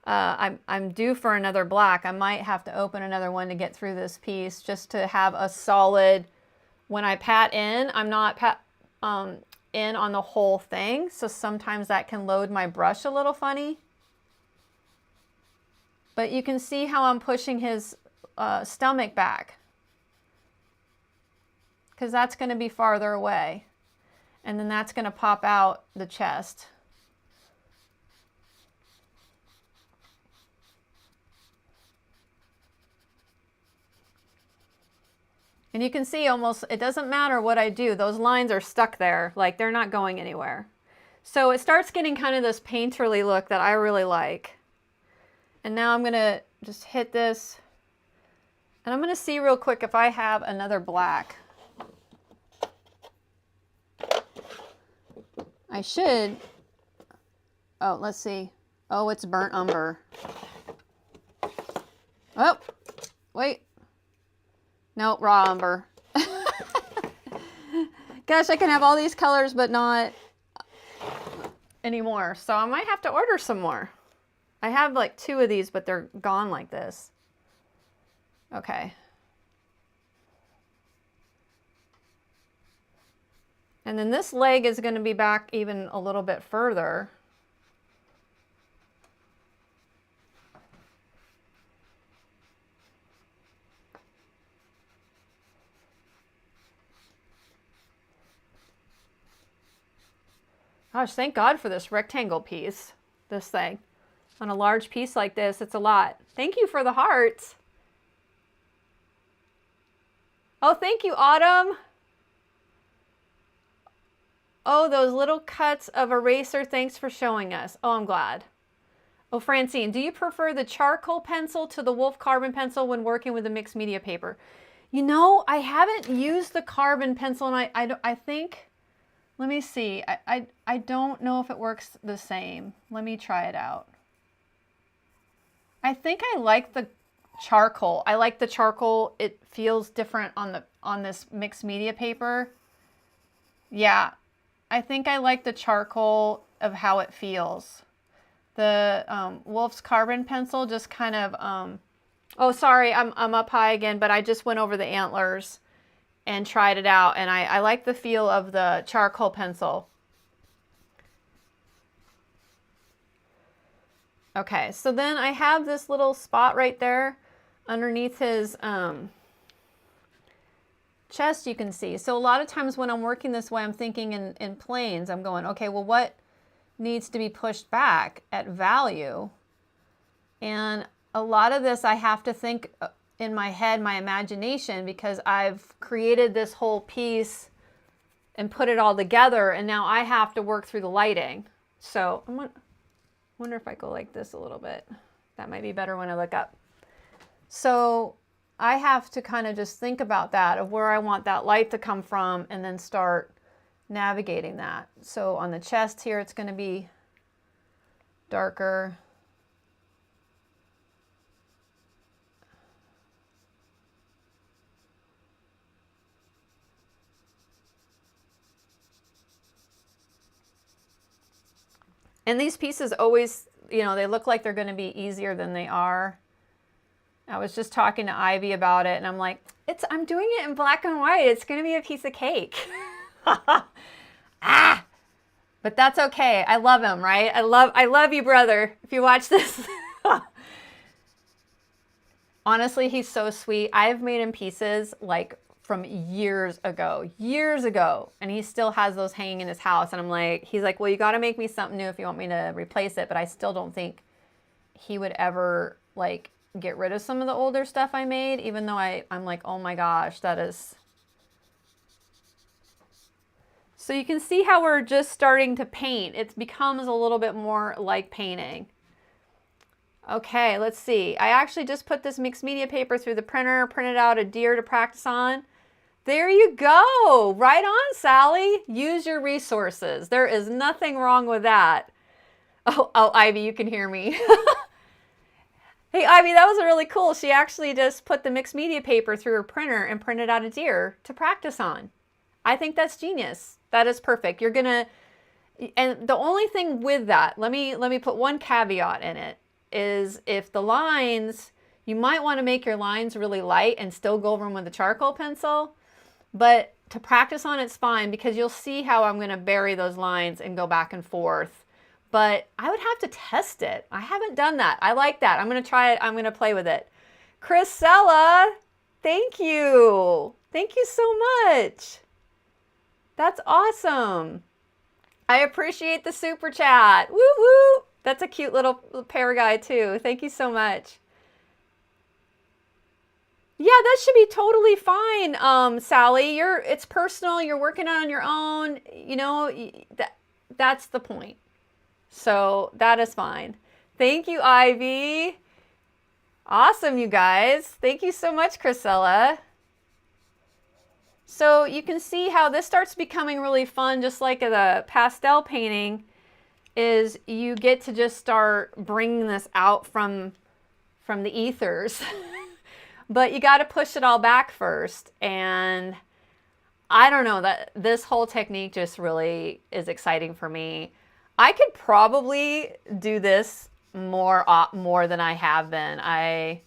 I'm due for another black. I might have to open another one to get through this piece just to have a solid, when I pat in, I'm not in on the whole thing. So sometimes that can load my brush a little funny. But you can see how I'm pushing his stomach back, because that's going to be farther away. And then that's going to pop out the chest. And you can see almost, it doesn't matter what I do, those lines are stuck there, like they're not going anywhere. So it starts getting kind of this painterly look that I really like. And now I'm gonna just hit this, and I'm gonna see real quick if I have another black. I should, oh, let's see. Oh, it's burnt umber. Oh, wait. No, raw umber. Gosh, I can have all these colors, but not anymore. So I might have to order some more. I have like 2 of these, but they're gone like this. Okay. And then this leg is going to be back even a little bit further. Gosh, thank God for this rectangle piece, this thing. On a large piece like this, it's a lot. Thank you for the hearts. Oh, thank you, Autumn. Oh, those little cuts of eraser, thanks for showing us. Oh, I'm glad. Oh, Francine, do you prefer the charcoal pencil to the Wolf carbon pencil when working with a mixed media paper? You know, I haven't used the carbon pencil, and I think... Let me see. I don't know if it works the same. Let me try it out. I think I like the charcoal. I like the charcoal. It feels different on this mixed media paper. Yeah, I think I like the charcoal of how it feels. The Wolf's carbon pencil just kind of Oh, sorry, I'm up high again, but I just went over the antlers and tried it out, and I like the feel of the charcoal pencil. Okay, so then I have this little spot right there underneath his chest, you can see. So a lot of times when I'm working this way, I'm thinking in planes. I'm going, okay, well, what needs to be pushed back at value? And a lot of this I have to think in my head, my imagination, because I've created this whole piece and put it all together, and now I have to work through the lighting. So I wonder if I go like this a little bit. That might be better when I look up. So I have to kind of just think about that, of where I want that light to come from, and then start navigating that. So on the chest here, it's going to be darker. And these pieces always, you know, they look like they're going to be easier than they are. I was just talking to Ivy about it, and I'm like, I'm doing it in black and white. It's going to be a piece of cake. Ah! But that's okay. I love him, right? I love you, brother, if you watch this. Honestly, he's so sweet. I've made him pieces like from years ago, and he still has those hanging in his house. And I'm like, he's like, well, you got to make me something new if you want me to replace it. But I still don't think he would ever like get rid of some of the older stuff I made, even though I'm like, oh my gosh, that is. So you can see how we're just starting to paint. It becomes a little bit more like painting. Okay, let's see. I actually just put this mixed media paper through the printer, printed out a deer to practice on. There you go. Right on, Sally. Use your resources. There is nothing wrong with that. Oh, Ivy, you can hear me. Hey, Ivy, that was really cool. She actually just put the mixed media paper through her printer and printed out a deer to practice on. I think that's genius. That is perfect. You're gonna, and the only thing with that, let me put one caveat in it, is if the lines, you might want to make your lines really light and still go over them with a charcoal pencil, but to practice on it's fine, because you'll see how I'm gonna bury those lines and go back and forth. But I would have to test it. I haven't done that. I like that. I'm gonna try it. I'm gonna play with it. Chrisella, thank you. Thank you so much. That's awesome. I appreciate the super chat. Woo woo. That's a cute little pear guy too. Thank you so much. Yeah, that should be totally fine, Sally. It's personal. You're working on your own. You know, that's the point. So that is fine. Thank you, Ivy. Awesome, you guys. Thank you so much, Chrisella. So you can see how this starts becoming really fun, just like the pastel painting, is you get to just start bringing this out from the ethers. But you got to push it all back first. And I don't know, that this whole technique just really is exciting for me. I could probably do this more than I have been. I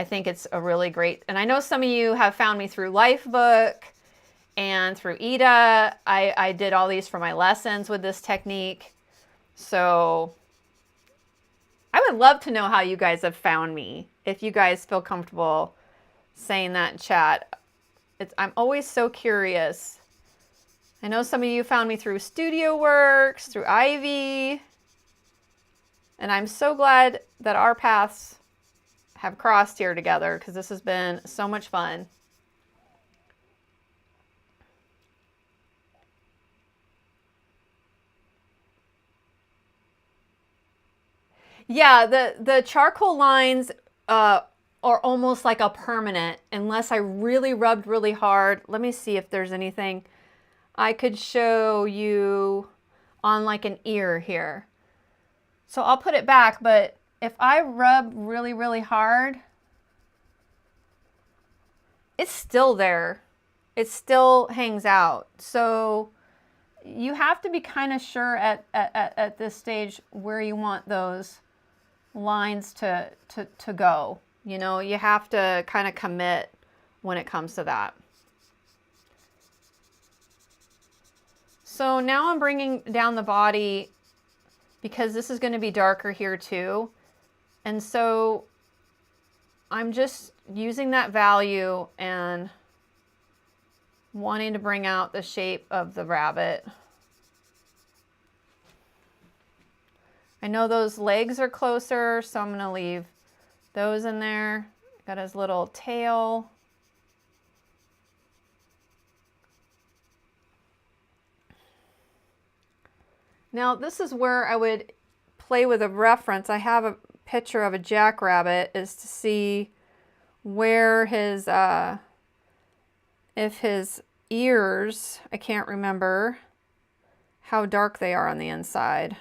think it's a really great, and I know some of you have found me through Lifebook and through Ida. I did all these for my lessons with this technique. So I would love to know how you guys have found me. If you guys feel comfortable saying that in chat. I'm always so curious. I know some of you found me through Studio Works, through Ivy, and I'm so glad that our paths have crossed here together, because this has been so much fun. Yeah, the charcoal lines are almost like a permanent, unless I really rubbed really hard. Let me see if there's anything I could show you on like an ear here. So I'll put it back, but if I rub really, really hard, it's still there. It still hangs out. So you have to be kind of sure at this stage where you want those lines to go, You know, you have to kind of commit when it comes to that. So now I'm bringing down the body because this is going to be darker here too. And so I'm just using that value and wanting to bring out the shape of the rabbit. I know those legs are closer, so I'm going to leave those in there. Got his little tail. Now this is where I would play with a reference. I have a picture of a jackrabbit, is to see where his, if his ears, I can't remember how dark they are on the inside.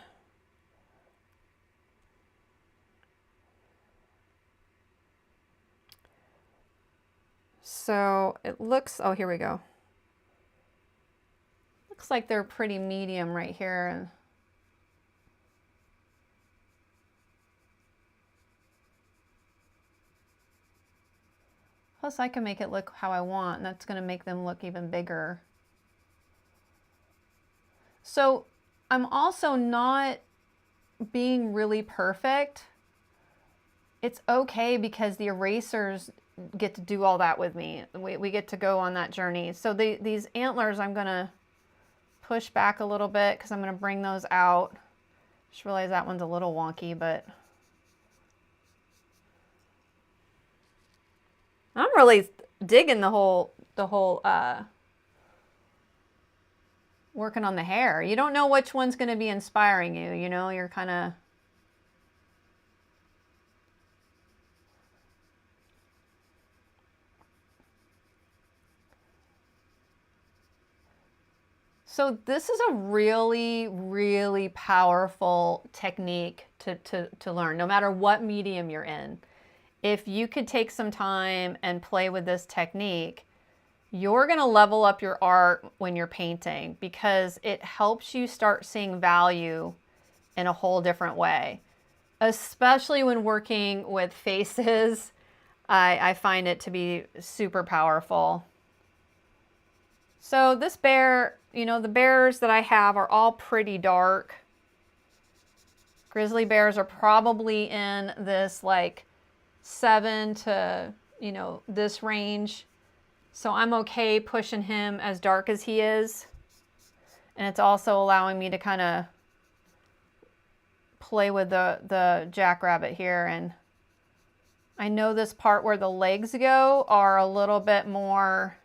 So it looks, oh, here we go. Looks like they're pretty medium right here. And plus I can make it look how I want, and that's going to make them look even bigger. So I'm also not being really perfect. It's okay because the erasers get to do all that with me. We get to go on that journey. So these antlers I'm going to push back a little bit because I'm going to bring those out. Just realized that one's a little wonky, but I'm really digging the whole working on the hair. You don't know which one's going to be inspiring you, you know, you're kind of so this is a really, really powerful technique to learn, no matter what medium you're in. If you could take some time and play with this technique, you're going to level up your art when you're painting because it helps you start seeing value in a whole different way. Especially when working with faces, I find it to be super powerful. So this bear, you know, the bears that I have are all pretty dark. Grizzly bears are probably in this like 7 to, you know, this range. So I'm okay pushing him as dark as he is. And it's also allowing me to kind of play with the jackrabbit here. And I know this part where the legs go are a little bit more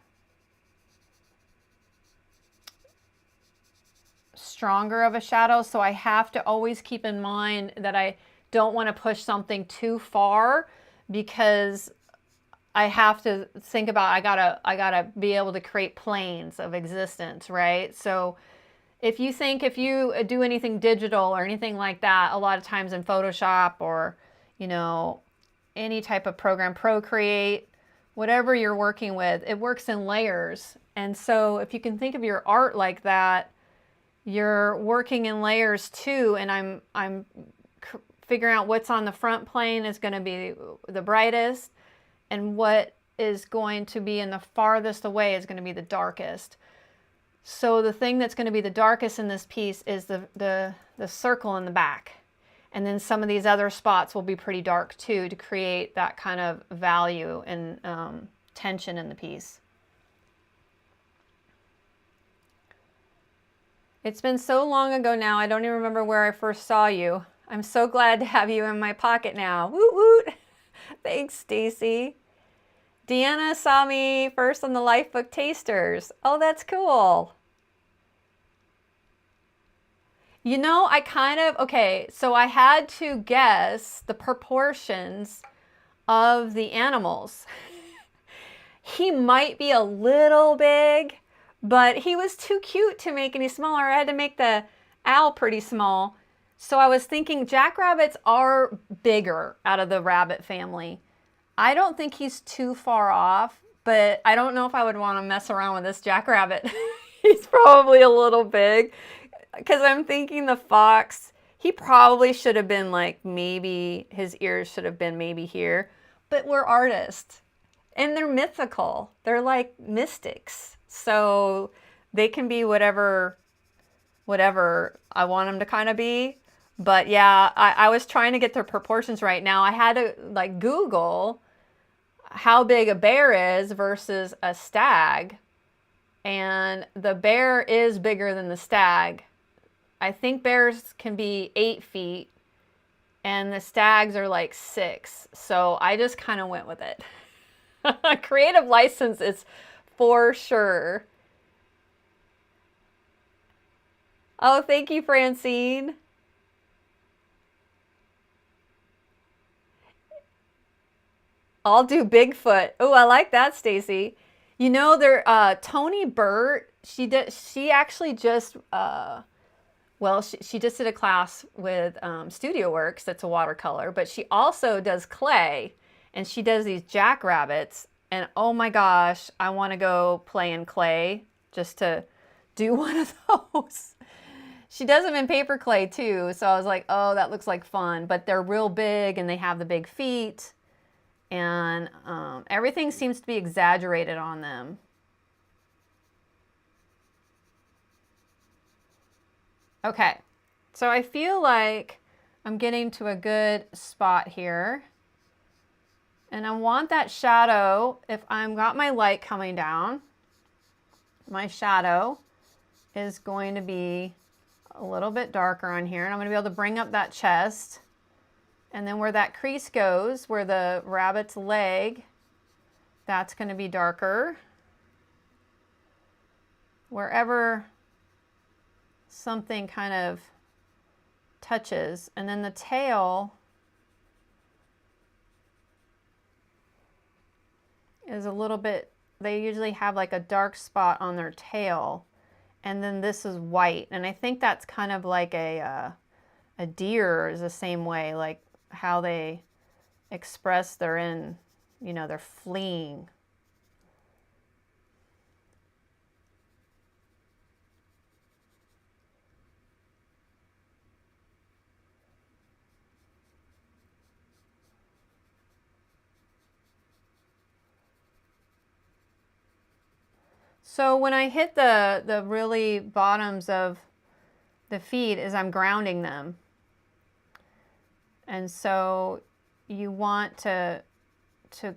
stronger of a shadow, so I have to always keep in mind that I don't want to push something too far because I have to think about I gotta be able to create planes of existence, right? So if you do anything digital or anything like that, a lot of times in Photoshop or, you know, any type of program, Procreate, whatever you're working with, it works in layers. And so if you can think of your art like that, you're working in layers too, and I'm figuring out what's on the front plane is going to be the brightest, and what is going to be in the farthest away is going to be the darkest. So the thing that's going to be the darkest in this piece is the circle in the back, and then some of these other spots will be pretty dark too to create that kind of value and tension in the piece. It's been so long ago now, I don't even remember where I first saw you. I'm so glad to have you in my pocket now. Woot woot! Thanks, Stacy. Deanna saw me first on the Lifebook Tasters. Oh, that's cool. You know, okay, so I had to guess the proportions of the animals. He might be a little big, but he was too cute to make any smaller. I had to make the owl pretty small. So I was thinking jackrabbits are bigger out of the rabbit family. I don't think he's too far off, but I don't know if I would want to mess around with this jackrabbit. He's probably a little big because I'm thinking the fox, he probably should have been like, maybe his ears should have been maybe here. but we're artists. And they're mythical. They're like mystics. So they can be whatever I want them to kind of be. But yeah, I was trying to get the proportions right. Now I had to like Google how big a bear is versus a stag. And the bear is bigger than the stag. I think bears can be 8 feet and the stags are like 6. So I just kind of went with it. Creative license is for sure. Oh, thank you, Francine. I'll do Bigfoot. Oh, I like that, Stacy. You know, Tony Burt, she actually just well, she just did a class with Studio Works. That's a watercolor, but she also does clay, and she does these jackrabbits. And oh my gosh, I want to go play in clay just to do one of those. She does them in paper clay too, so I was like, oh, that looks like fun. But they're real big, and they have the big feet, and everything seems to be exaggerated on them. Okay, so I feel like I'm getting to a good spot here. And I want that shadow, if I've got my light coming down, my shadow is going to be a little bit darker on here. And I'm going to be able to bring up that chest. And then where that crease goes, where the rabbit's leg, that's going to be darker. Wherever something kind of touches. And then the tail is a little bit, they usually have like a dark spot on their tail. And then this is white. And I think that's kind of like a deer is the same way, like how they express they're fleeing. So when I hit the really bottoms of the feet is I'm grounding them. And so you want to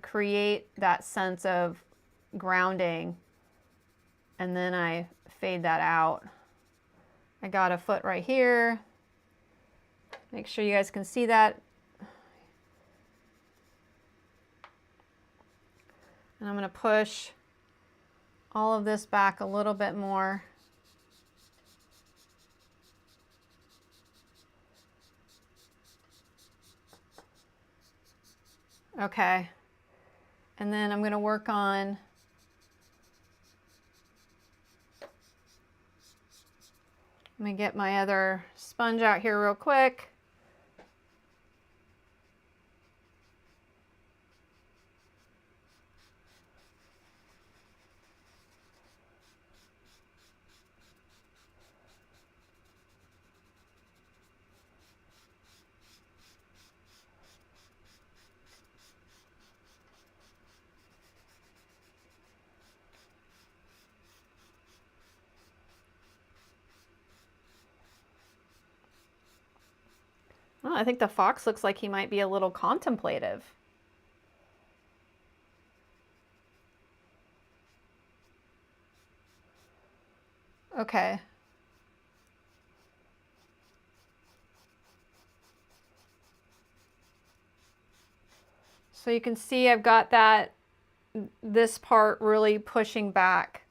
create that sense of grounding, and then I fade that out. I got a foot right here. Make sure you guys can see that. And I'm going to push all of this back a little bit more. Okay. And then I'm going to work on let me get my other sponge out here real quick. Oh, I think the fox looks like he might be a little contemplative. Okay. So you can see I've got this part really pushing back.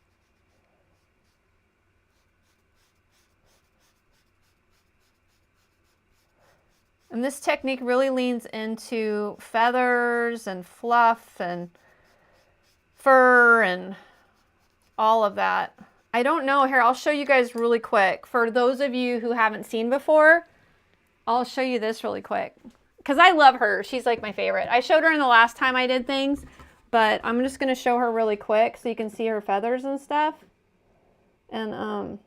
And this technique really leans into feathers and fluff and fur and all of that. I don't know, here, I'll show you guys really quick. For those of you who haven't seen before, I'll show you this really quick. Because I love her, she's like my favorite. I showed her in the last time I did things, but I'm just gonna show her really quick so you can see her feathers and stuff. And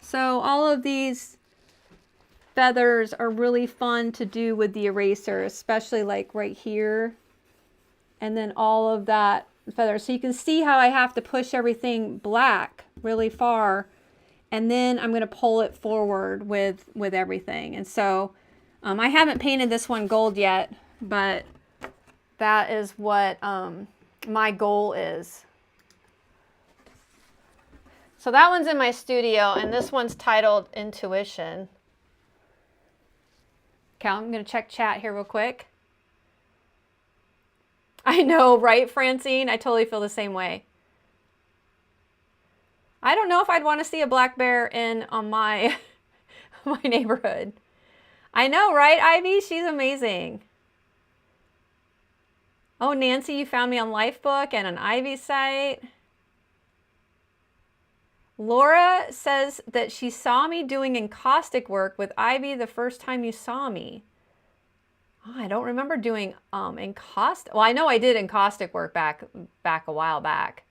so all of these feathers are really fun to do with the eraser, especially like right here. And then all of that feather. So you can see how I have to push everything black really far. And then I'm going to pull it forward with everything. And so I haven't painted this one gold yet, but that is what my goal is. So that one's in my studio, and this one's titled Intuition. Okay, I'm going to check chat here real quick. I know, right, Francine? I totally feel the same way. I don't know if I'd want to see a black bear in on my my neighborhood. I know, right, Ivy? She's amazing. Oh, Nancy, you found me on Lifebook and an Ivy site. Laura says that she saw me doing encaustic work with Ivy the first time you saw me. Oh, I don't remember doing encaustic. Well, I know I did encaustic work back a while back.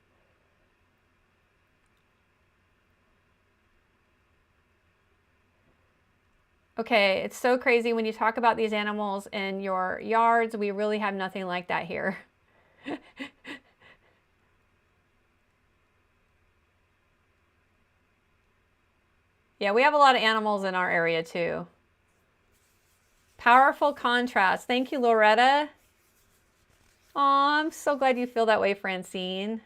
Okay, it's so crazy when you talk about these animals in your yards. We really have nothing like that here. Yeah, we have a lot of animals in our area too. Powerful contrast. Thank you, Loretta. Aw, I'm so glad you feel that way, Francine.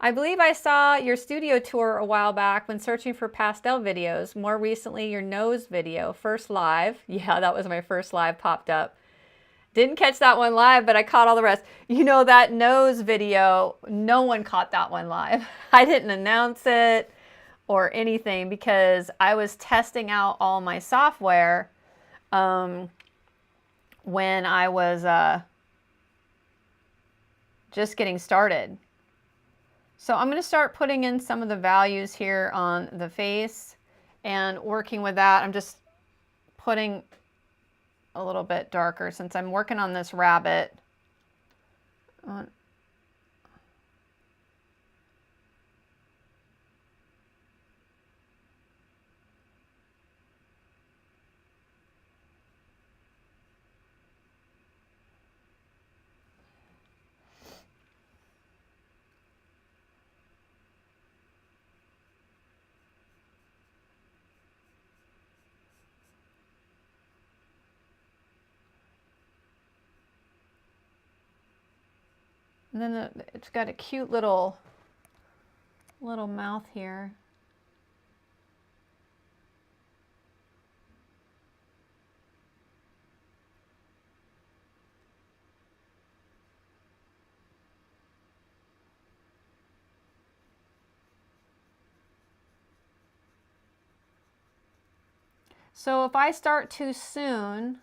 I believe I saw your studio tour a while back when searching for pastel videos. More recently, your nose video, first live. Yeah, that was my first live popped up. Didn't catch that one live, but I caught all the rest. You know, that nose video, no one caught that one live. I didn't announce it or anything because I was testing out all my software when I was just getting started. So I'm going to start putting in some of the values here on the face and working with that. I'm just putting a little bit darker since I'm working on this rabbit. And then it's got a cute little mouth here. So if I start too soon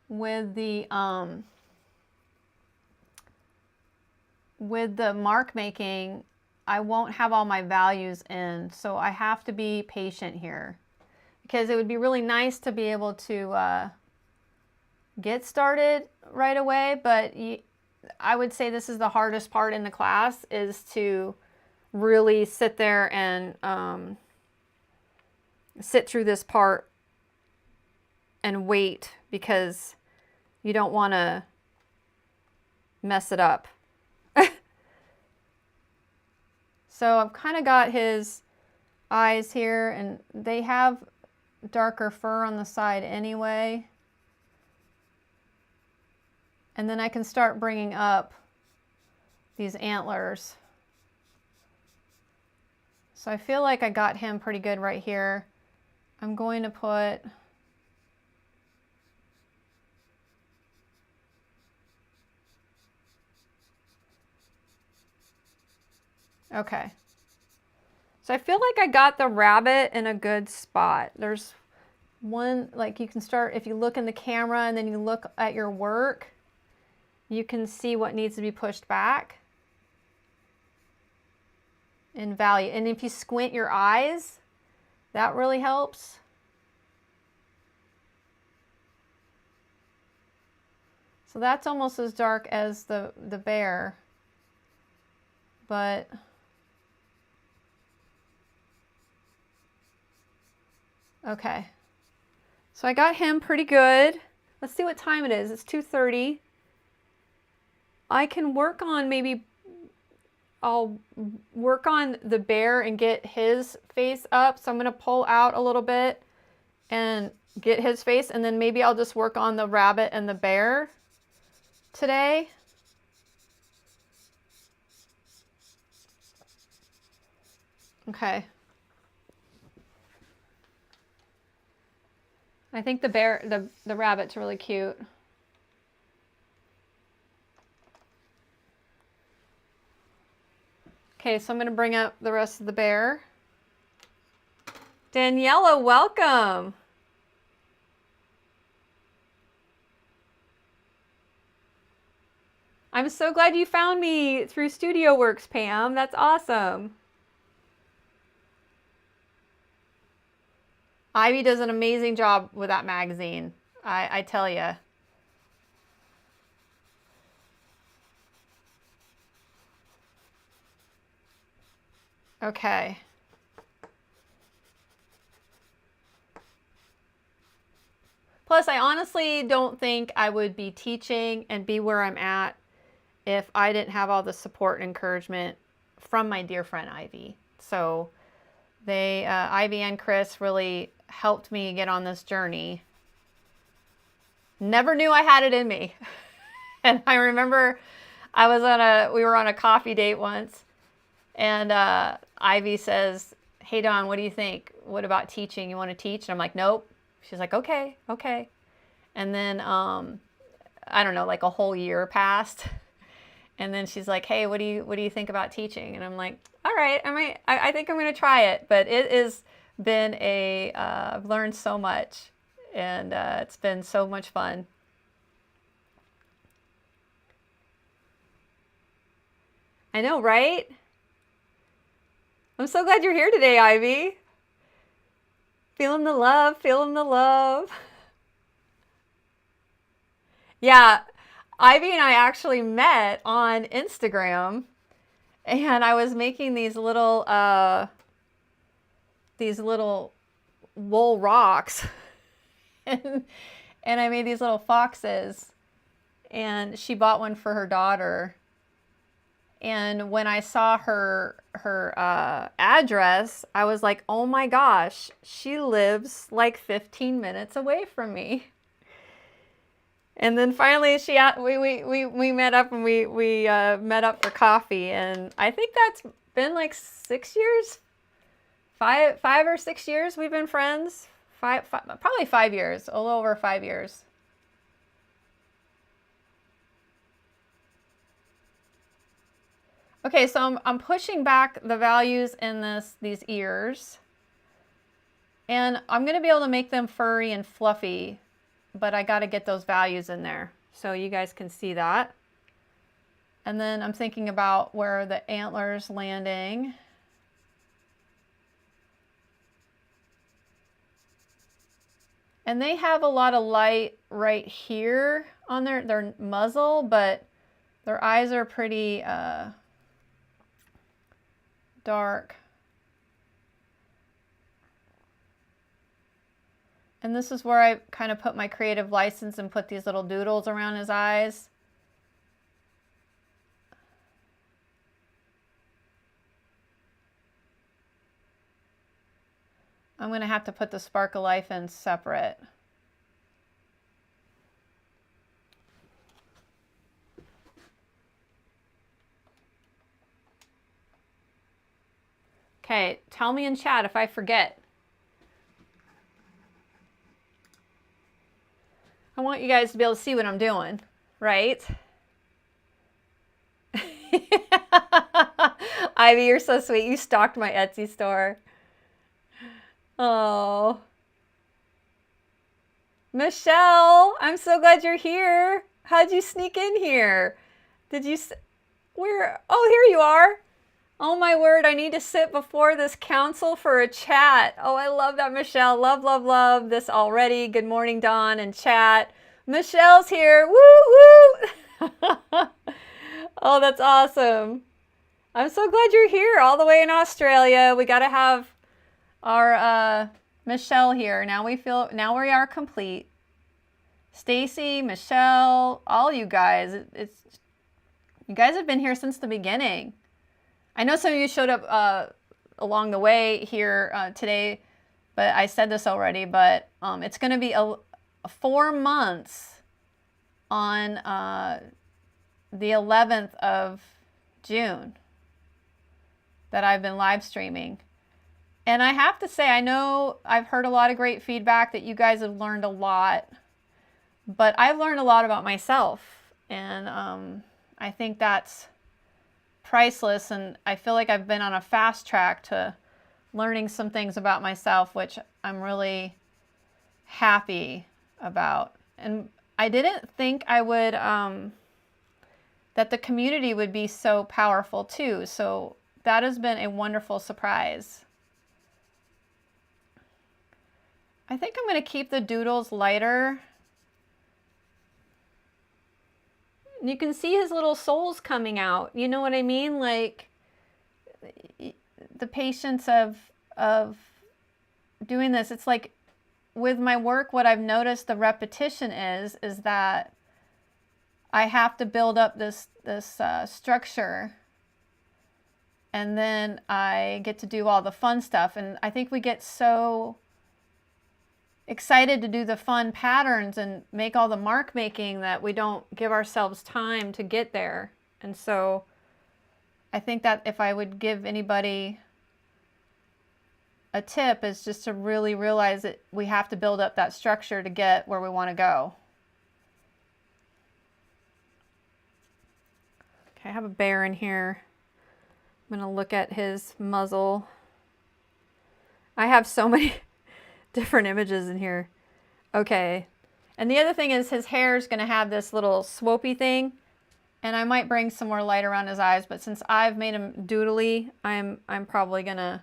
with the mark making, I won't have all my values in. So I have to be patient here because it would be really nice to be able to get started right away. But I would say this is the hardest part in the class, is to really sit there and sit through this part and wait, because you don't want to mess it up. So I've kind of got his eyes here, and they have darker fur on the side anyway. And then I can start bringing up these antlers. So I feel like I got him pretty good right here. I'm going to put okay. So I feel like I got the rabbit in a good spot. There's one, like you can start, if you look in the camera and then you look at your work, you can see what needs to be pushed back in value. And if you squint your eyes, that really helps. So that's almost as dark as the bear, but Okay. So I got him pretty good. Let's see what time it is. It's 2:30. I can work on I'll work on the bear and get his face up. So I'm going to pull out a little bit and get his face. And then maybe I'll just work on the rabbit and the bear today. Okay. I think the rabbit's really cute. Okay, so I'm going to bring up the rest of the bear. Daniela, welcome. I'm so glad you found me through StudioWorks, Pam. That's awesome. Ivy does an amazing job with that magazine. I tell you. Okay. Plus, I honestly don't think I would be teaching and be where I'm at if I didn't have all the support and encouragement from my dear friend Ivy. So Ivy and Chris really helped me get on this journey. Never knew I had it in me. And I remember we were on a coffee date once, and Ivy says, "Hey Dawn, what do you think? What about teaching? You want to teach?" And I'm like, "Nope." She's like, "Okay." And then I don't know, like a whole year passed. And then she's like, "Hey, what do you think about teaching?" And I'm like, "All right, I think I'm going to try it." But it has been I've learned so much, and it's been so much fun. I know, right? I'm so glad you're here today, Ivy. Feeling the love, feeling the love. Yeah, Ivy and I actually met on Instagram, and I was making these little wool rocks, and I made these little foxes, and she bought one for her daughter. And when I saw her address, I was like, "Oh my gosh, she lives like 15 minutes away from me." And then finally, we met up, and we met up for coffee, and I think that's been like 6 years, 5 or 6 years we've been friends. Probably 5 years, a little over 5 years. Okay, so I'm pushing back the values in these ears, and I'm going to be able to make them furry and fluffy, but I got to get those values in there so you guys can see that. And then I'm thinking about where the antlers landing. And they have a lot of light right here on their muzzle, but their eyes are pretty dark. And this is where I kind of put my creative license and put these little doodles around his eyes. I'm going to have to put the Spark of Life in separate. Okay, tell me in chat if I forget. I want you guys to be able to see what I'm doing, right? Ivy, you're so sweet. You stalked my Etsy store. Oh. Michelle, I'm so glad you're here. How'd you sneak in here? Did you... Where? Oh, here you are. Oh my word, I need to sit before this council for a chat. Oh, I love that, Michelle. Love, love, love this already. Good morning, Dawn and chat. Michelle's here. Woo, woo. Oh, that's awesome. I'm so glad you're here all the way in Australia. We got to have our Michelle here. Now we are complete. Stacy, Michelle, all you guys. You guys have been here since the beginning. I know some of you showed up along the way here today, but I said this already, but it's going to be 4 months on the 11th of June that I've been live streaming. And I have to say, I know I've heard a lot of great feedback that you guys have learned a lot, but I've learned a lot about myself, and I think that's priceless, and I feel like I've been on a fast track to learning some things about myself, which I'm really happy about. And I didn't think I would, that the community would be so powerful too, so that has been a wonderful surprise. I think I'm going to keep the doodles lighter. You can see his little souls coming out. You know what I mean? Like the patience of doing this. It's like with my work, what I've noticed the repetition is that I have to build up this structure, and then I get to do all the fun stuff. And I think we get so excited to do the fun patterns and make all the mark making that we don't give ourselves time to get there. And so I think that if I would give anybody a tip, is just to really realize that we have to build up that structure to get where we want to go. Okay, I have a bear in here. I'm going to look at his muzzle. I have so many different images in here. Okay. And the other thing is his hair is going to have this little swoopy thing, and I might bring some more light around his eyes, but since I've made him doodly, I'm probably going to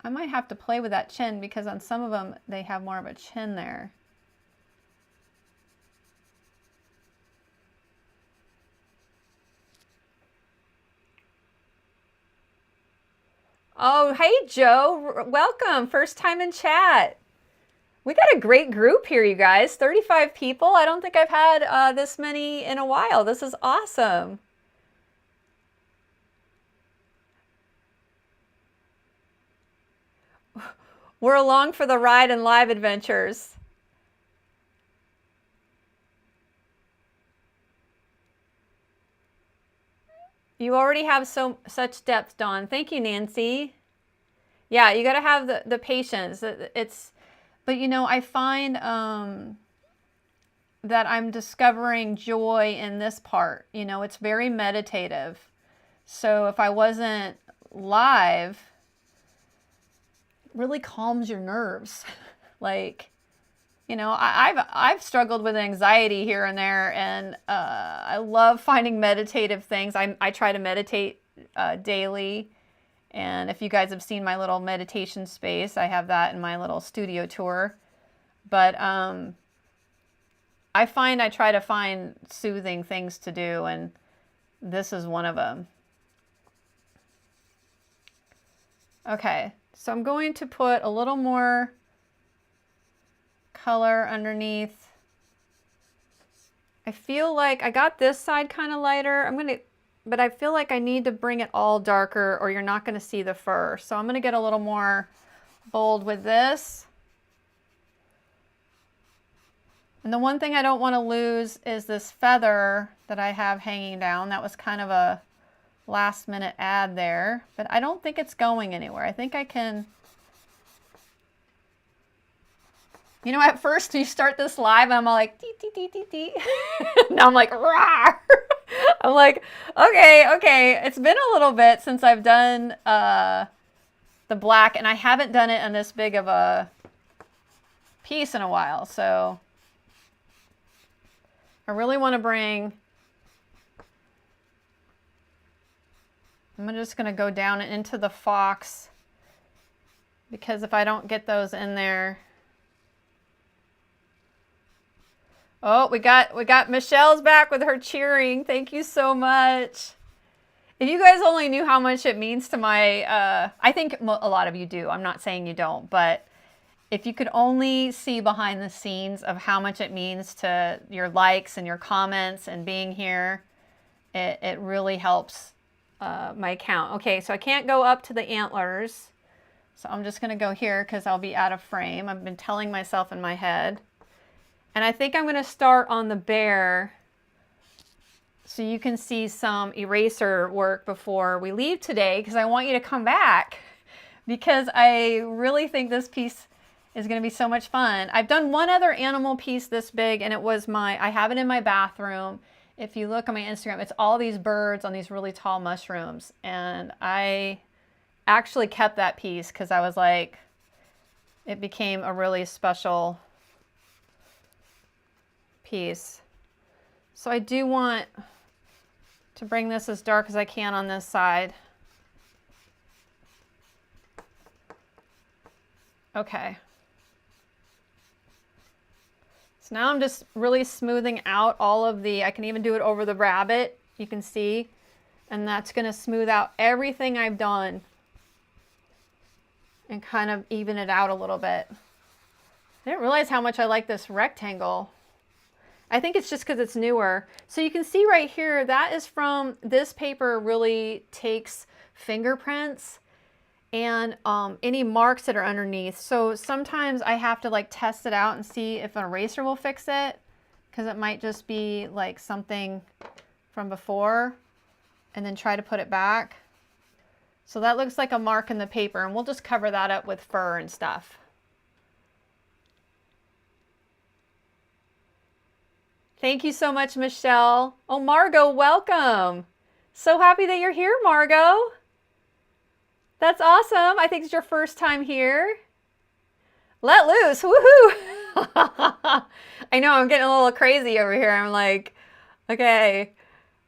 I might have to play with that chin, because on some of them they have more of a chin there. Oh, hey, Joe. Welcome. First time in chat. We got a great group here, you guys. 35 people. I don't think I've had this many in a while. This is awesome. We're along for the ride and live adventures. You already have such depth, Dawn. Thank you, Nancy. Yeah, you got to have the patience. But you know, I find that I'm discovering joy in this part. You know, it's very meditative. So if I wasn't live, it really calms your nerves. Like, you know, I've struggled with anxiety here and there, and I love finding meditative things. I try to meditate daily, and if you guys have seen my little meditation space, I have that in my little studio tour. But I try to find soothing things to do, and this is one of them. Okay, so I'm going to put a little more color underneath. I feel like I got this side kind of lighter. But I feel like I need to bring it all darker, or you're not going to see the fur. So I'm going to get a little more bold with this. And the one thing I don't want to lose is this feather that I have hanging down. That was kind of a last minute add there, but I don't think it's going anywhere. I think I can. You know, at first you start this live, I'm all like, dee, dee, dee, dee, dee. Now I'm like, rah! I'm like, okay. It's been a little bit since I've done the black, and I haven't done it in this big of a piece in a while. So I really want to bring, I'm just going to go down into the fox, because if I don't get those in there. Oh, we got Michelle's back with her cheering. Thank you so much. If you guys only knew how much it means to my, I think a lot of you do. I'm not saying you don't, but if you could only see behind the scenes of how much it means to your likes and your comments and being here, it really helps my account. Okay, so I can't go up to the antlers. So I'm just going to go here because I'll be out of frame. I've been telling myself in my head. And I think I'm going to start on the bear so you can see some eraser work before we leave today, because I want you to come back because I really think this piece is going to be so much fun. I've done one other animal piece this big, and it was I have it in my bathroom. If you look on my Instagram, it's all these birds on these really tall mushrooms. And I actually kept that piece because I was like, it became a really special piece. So I do want to bring this as dark as I can on this side. Okay. So now I'm just really smoothing out all of I can even do it over the rabbit, you can see, and that's going to smooth out everything I've done and kind of even it out a little bit. I didn't realize how much I like this rectangle. I think it's just because it's newer. So you can see right here, that is from, this paper really takes fingerprints and any marks that are underneath. So sometimes I have to like test it out and see if an eraser will fix it, because it might just be like something from before, and then try to put it back. So that looks like a mark in the paper, and we'll just cover that up with fur and stuff. Thank you so much, Michelle. Oh, Margot, welcome. So happy that you're here, Margot. That's awesome. I think it's your first time here. Let loose, woohoo. I know, I'm getting a little crazy over here. I'm like, okay,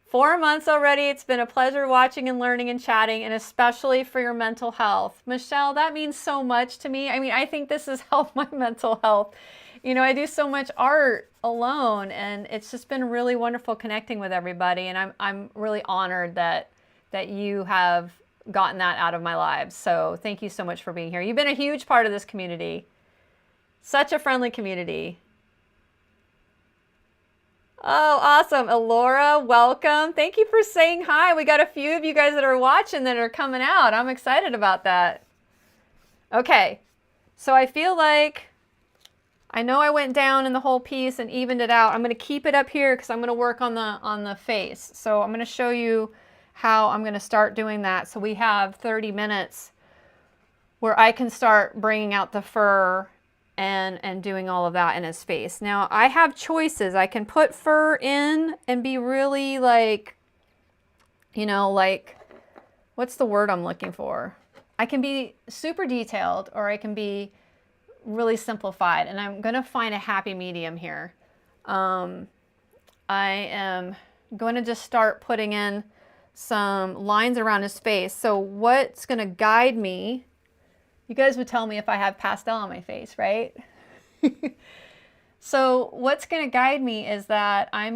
4 months already. It's been a pleasure watching and learning and chatting, and especially for your mental health. Michelle, that means so much to me. I mean, I think this has helped my mental health. You know, I do so much art alone, and it's just been really wonderful connecting with everybody. And I'm really honored that you have gotten that out of my lives. So thank you so much for being here. You've been a huge part of this community. Such a friendly community. Oh, awesome. Elora, welcome. Thank you for saying hi. We got a few of you guys that are watching that are coming out. I'm excited about that. Okay, so I feel like, I know I went down in the whole piece and evened it out. I'm going to keep it up here because I'm going to work on the face. So I'm going to show you how I'm going to start doing that. So we have 30 minutes where I can start bringing out the fur and doing all of that in his face. Now I have choices. I can put fur in and be really like, you know, like, what's the word I'm looking for? I can be super detailed, or I can be really simplified, and I'm going to find a happy medium here. I am going to just start putting in some lines around his face. So what's going to guide me, you guys would tell me if I have pastel on my face, right? So what's going to guide me is that I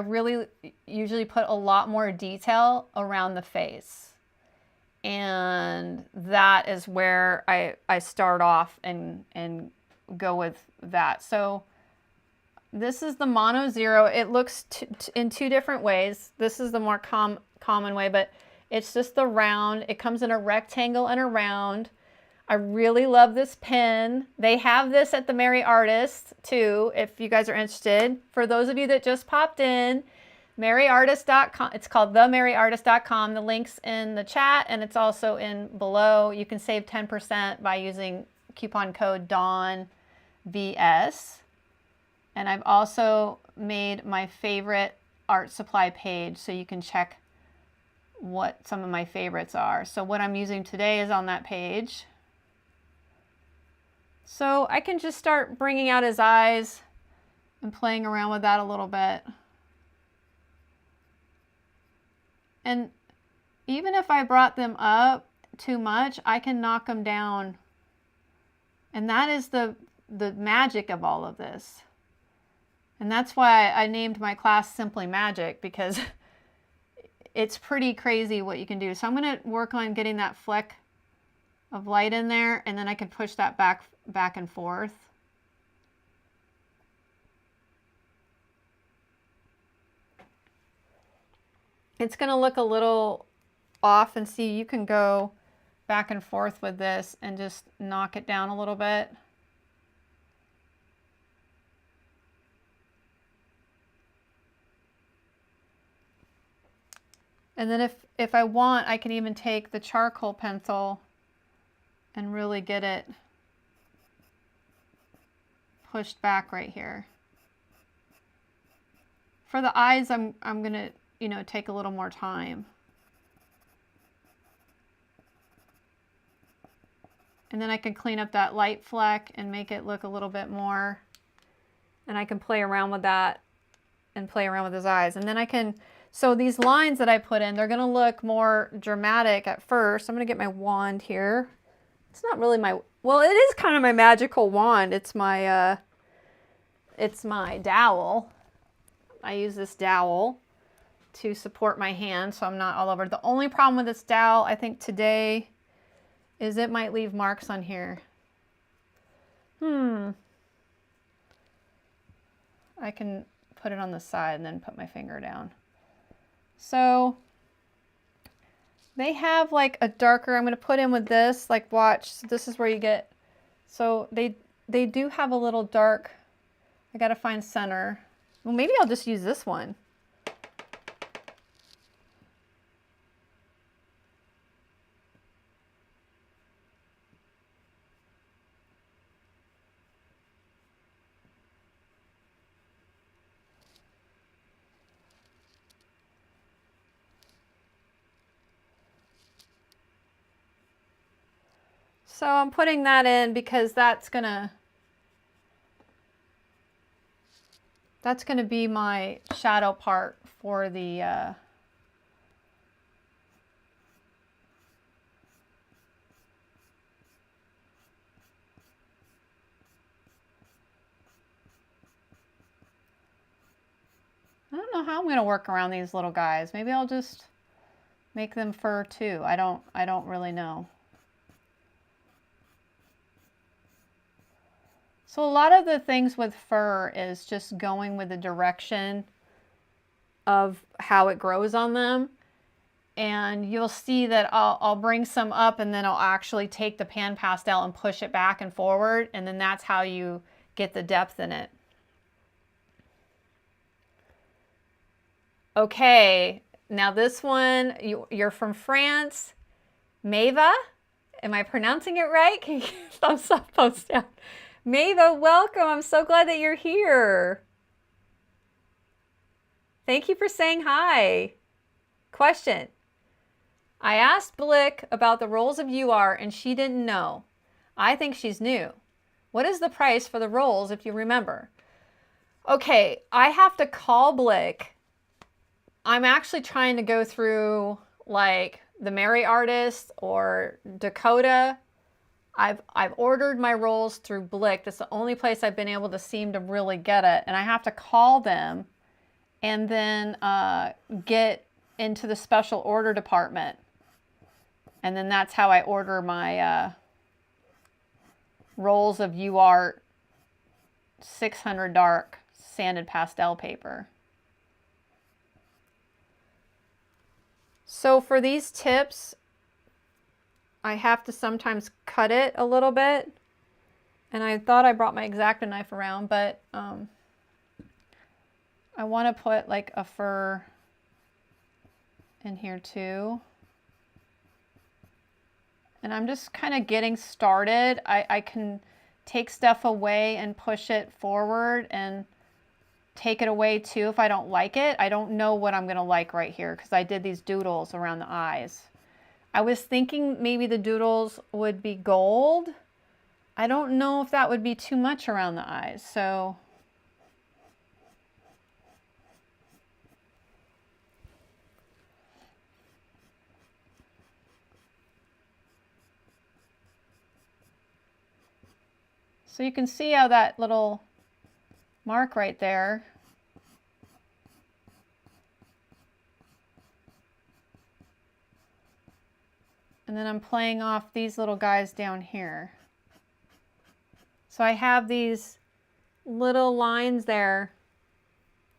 really usually put a lot more detail around the face. And that is where I start off and go with that. So this is the Mono Zero. It looks in two different ways. This is the more common way, but it's just the round. It comes in a rectangle and a round. I really love this pen. They have this at the Merry Artist too, if you guys are interested. For those of you that just popped in, merryartist.com. It's called themerryartist.com. The link's in the chat, and it's also in below. You can save 10% by using coupon code DAWNVS. And I've also made my favorite art supply page, so you can check what some of my favorites are. So what I'm using today is on that page. So I can just start bringing out his eyes and playing around with that a little bit. And even if I brought them up too much, I can knock them down. And that is the magic of all of this. And that's why I named my class Simply Magic, because it's pretty crazy what you can do. So I'm going to work on getting that fleck of light in there, and then I can push that back and forth. It's going to look a little off, and see, you can go back and forth with this and just knock it down a little bit. And then if I want, I can even take the charcoal pencil and really get it pushed back right here. For the eyes, I'm gonna, you know, take a little more time. And then I can clean up that light fleck and make it look a little bit more. And I can play around with that and play around with his eyes. And then I can, so these lines that I put in, they're gonna look more dramatic at first. I'm gonna get my wand here. It's not really my, well, it is kind of my magical wand. It's my dowel. I use this dowel to support my hand so I'm not all over. The only problem with this dowel, I think today, is it might leave marks on here. I can put it on the side and then put my finger down. So they have like a darker, I'm going to put in with this, like watch, so this is where you get, so they do have a little dark, I got to find center. Well, maybe I'll just use this one. So I'm putting that in because that's gonna be my shadow part for the I don't know how I'm going to work around these little guys. Maybe I'll just make them fur too. I don't really know. So a lot of the things with fur is just going with the direction of how it grows on them. And you'll see that I'll bring some up and then I'll actually take the PanPastel and push it back and forward. And then that's how you get the depth in it. Okay, now this one, you're from France. Mava, am I pronouncing it right? Can you thumbs up, post down? Mava, welcome. I'm so glad that you're here. Thank you for saying hi. Question. I asked Blick about the rolls of UR and she didn't know. I think she's new. What is the price for the rolls if you remember? Okay, I have to call Blick. I'm actually trying to go through like the Mary Artist or Dakota. I've ordered my rolls through Blick. That's the only place I've been able to seem to really get it. And I have to call them and then get into the special order department. And then that's how I order my rolls of UArt 600 dark sanded pastel paper. So for these tips, I have to sometimes cut it a little bit. And I thought I brought my X-Acto knife around, but I want to put like a fur in here too. And I'm just kind of getting started. I can take stuff away and push it forward and take it away too if I don't like it. I don't know what I'm going to like right here because I did these doodles around the eyes. I was thinking maybe the doodles would be gold. I don't know if that would be too much around the eyes. So you can see how that little mark right there And then I'm playing off these little guys down here. So I have these little lines there,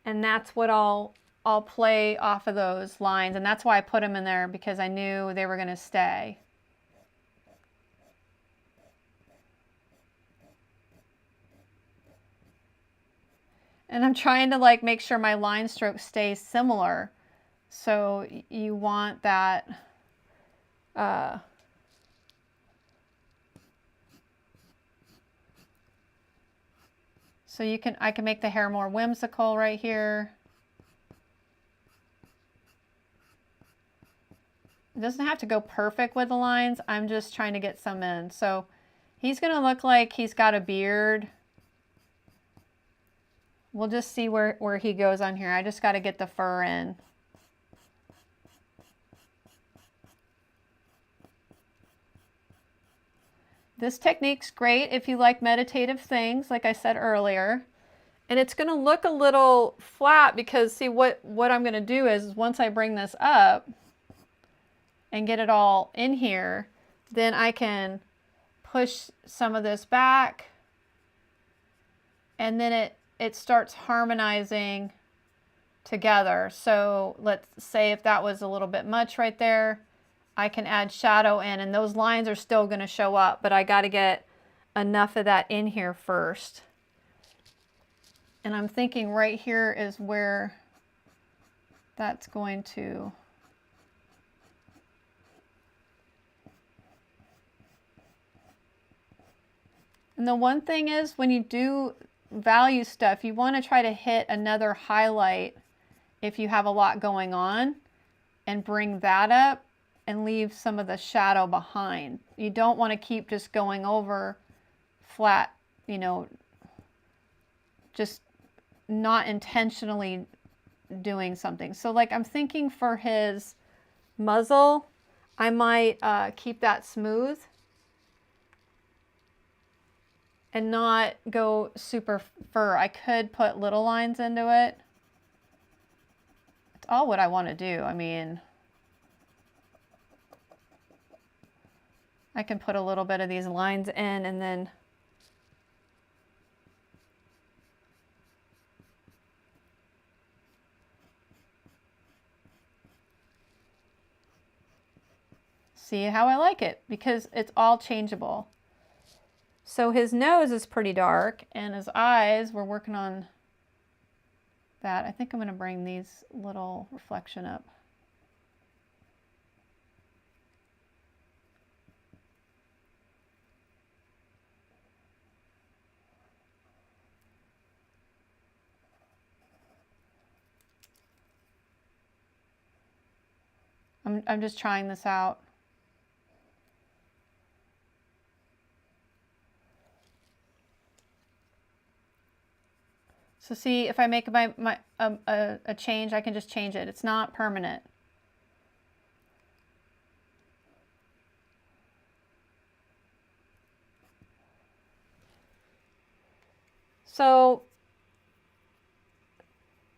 and that's what I'll play off of those lines. And that's why I put them in there, because I knew they were going to stay. And I'm trying to like make sure my line stroke stays similar. So you want that so I can make the hair more whimsical right here. It doesn't have to go perfect with the lines. I'm just trying to get some in. So he's going to look like he's got a beard. We'll just see where he goes on here. I just got to get the fur in. This technique's great if you like meditative things, like I said earlier. And it's going to look a little flat because, see, what I'm going to do is once I bring this up and get it all in here, then I can push some of this back, and then it starts harmonizing together. So let's say if that was a little bit much right there, I can add shadow in, and those lines are still going to show up, but I got to get enough of that in here first. And I'm thinking right here is where that's going to... And the one thing is, when you do value stuff, you want to try to hit another highlight if you have a lot going on, and bring that up and leave some of the shadow behind. You don't want to keep just going over flat, you know, just not intentionally doing something. So like I'm thinking for his muzzle, I might keep that smooth and not go super fur. I could put little lines into it. It's all what I want to do. I mean, I can put a little bit of these lines in, and then see how I like it, because it's all changeable. So his nose is pretty dark, and his eyes, we're working on that. I think I'm going to bring these little reflection up. I'm just trying this out. So see, if I make a change, I can just change it. It's not permanent. So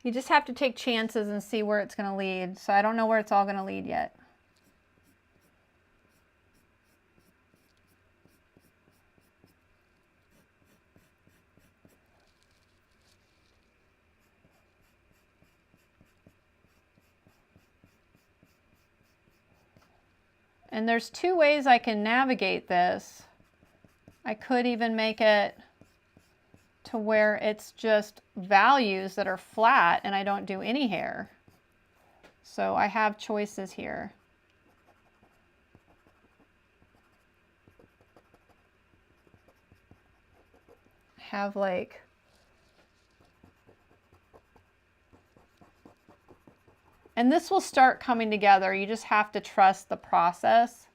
you just have to take chances and see where it's going to lead. So I don't know where it's all going to lead yet. And there's two ways I can navigate this. I could even make it to where it's just values that are flat and I don't do any hair. So I have choices here. I have like and this will start coming together. You just have to trust the process.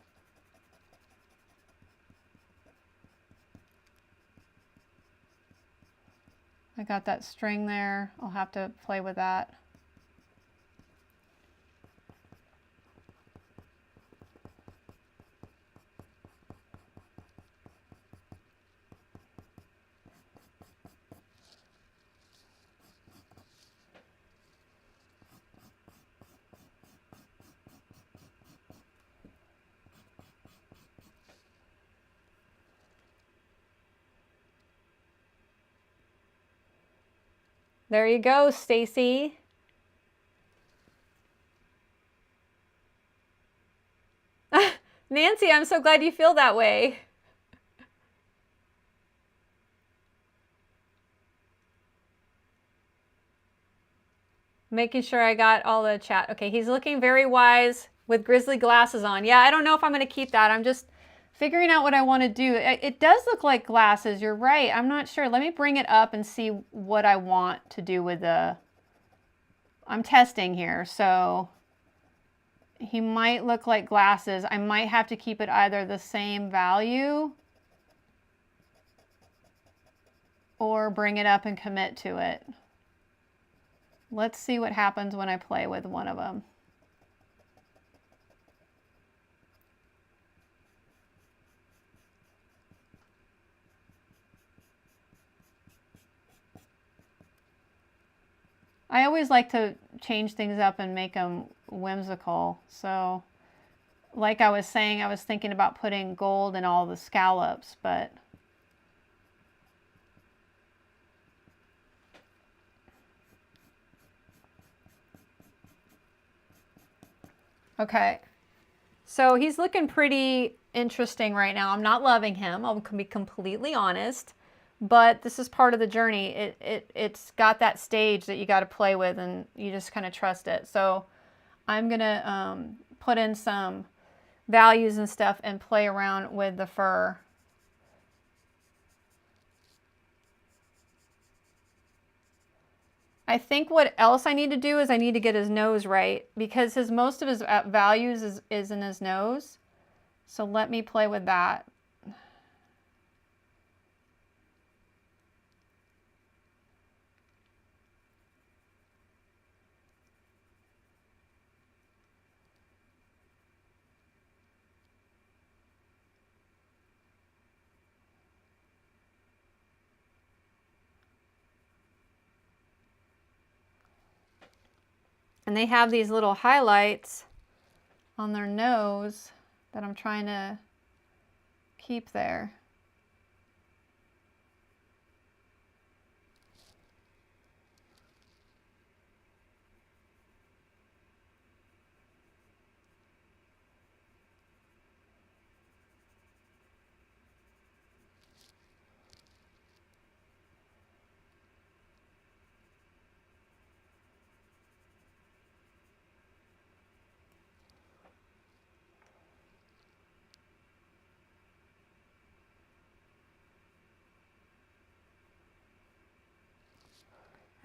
I got that string there. I'll have to play with that. There you go, Stacy. Nancy, I'm so glad you feel that way. Making sure I got all the chat. Okay, he's looking very wise with grizzly glasses on. Yeah, I don't know if I'm going to keep that. I'm just figuring out what I want to do. It does look like glasses. You're right. I'm not sure. Let me bring it up and see what I want to do with the... I'm testing here, so he might look like glasses. I might have to keep it either the same value or bring it up and commit to it. Let's see what happens when I play with one of them. I always like to change things up and make them whimsical. So, like I was saying, I was thinking about putting gold in all the scallops, but okay. So he's looking pretty interesting right now. I'm not loving him. I'll be completely honest. But this is part of the journey. It's got that stage that you got to play with, and you just kind of trust it. So I'm going to put in some values and stuff and play around with the fur. I think what else I need to do is I need to get his nose right, because most of his values is in his nose. So let me play with that. And they have these little highlights on their nose that I'm trying to keep there.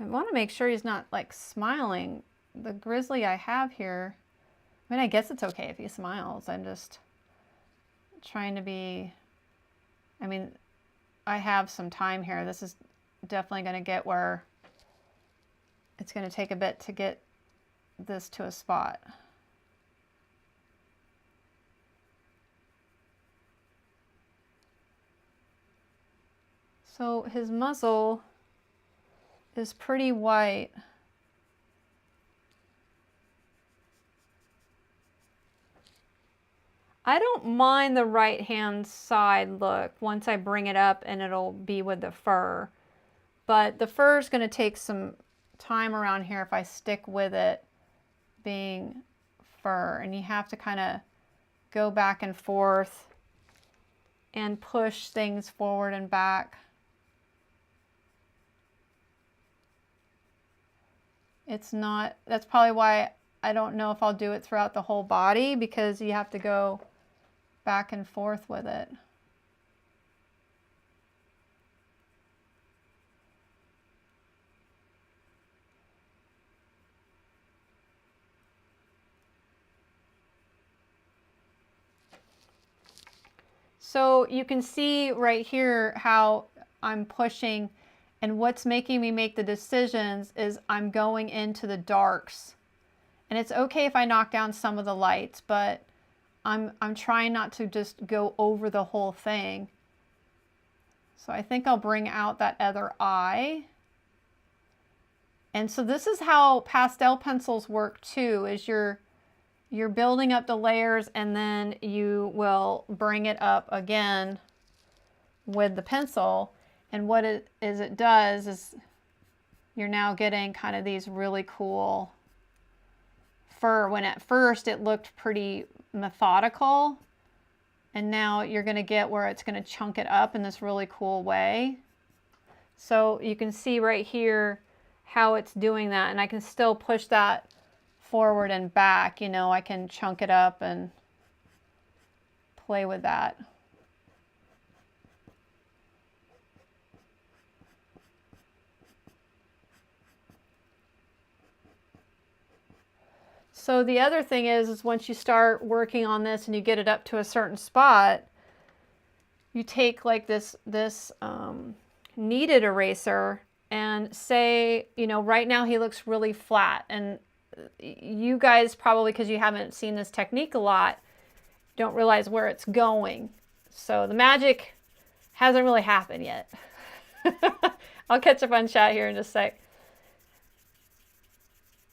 I want to make sure he's not like smiling. The grizzly I have here, I mean, I guess it's okay if he smiles. I'm just trying to be, I mean, I have some time here. This is definitely going to get where it's going to take a bit to get this to a spot. So his muzzle is pretty white. I don't mind the right hand side look once I bring it up and it'll be with the fur. But the fur is going to take some time around here if I stick with it being fur. And you have to kind of go back and forth and push things forward and back. It's not, that's probably why I don't know if I'll do it throughout the whole body, because you have to go back and forth with it. So you can see right here how I'm pushing, and what's making me make the decisions is I'm going into the darks. And it's okay if I knock down some of the lights, but I'm trying not to just go over the whole thing. So I think I'll bring out that other eye. And so this is how pastel pencils work too, is you're building up the layers, and then you will bring it up again with the pencil. And what it does is you're now getting kind of these really cool fur. When at first it looked pretty methodical, and now you're going to get where it's going to chunk it up in this really cool way. So you can see right here how it's doing that, and I can still push that forward and back. You know, I can chunk it up and play with that. So the other thing is once you start working on this and you get it up to a certain spot, you take like this kneaded eraser and say, you know, right now he looks really flat, and you guys probably, because you haven't seen this technique a lot, don't realize where it's going. So the magic hasn't really happened yet. I'll catch up on chat here in just a sec.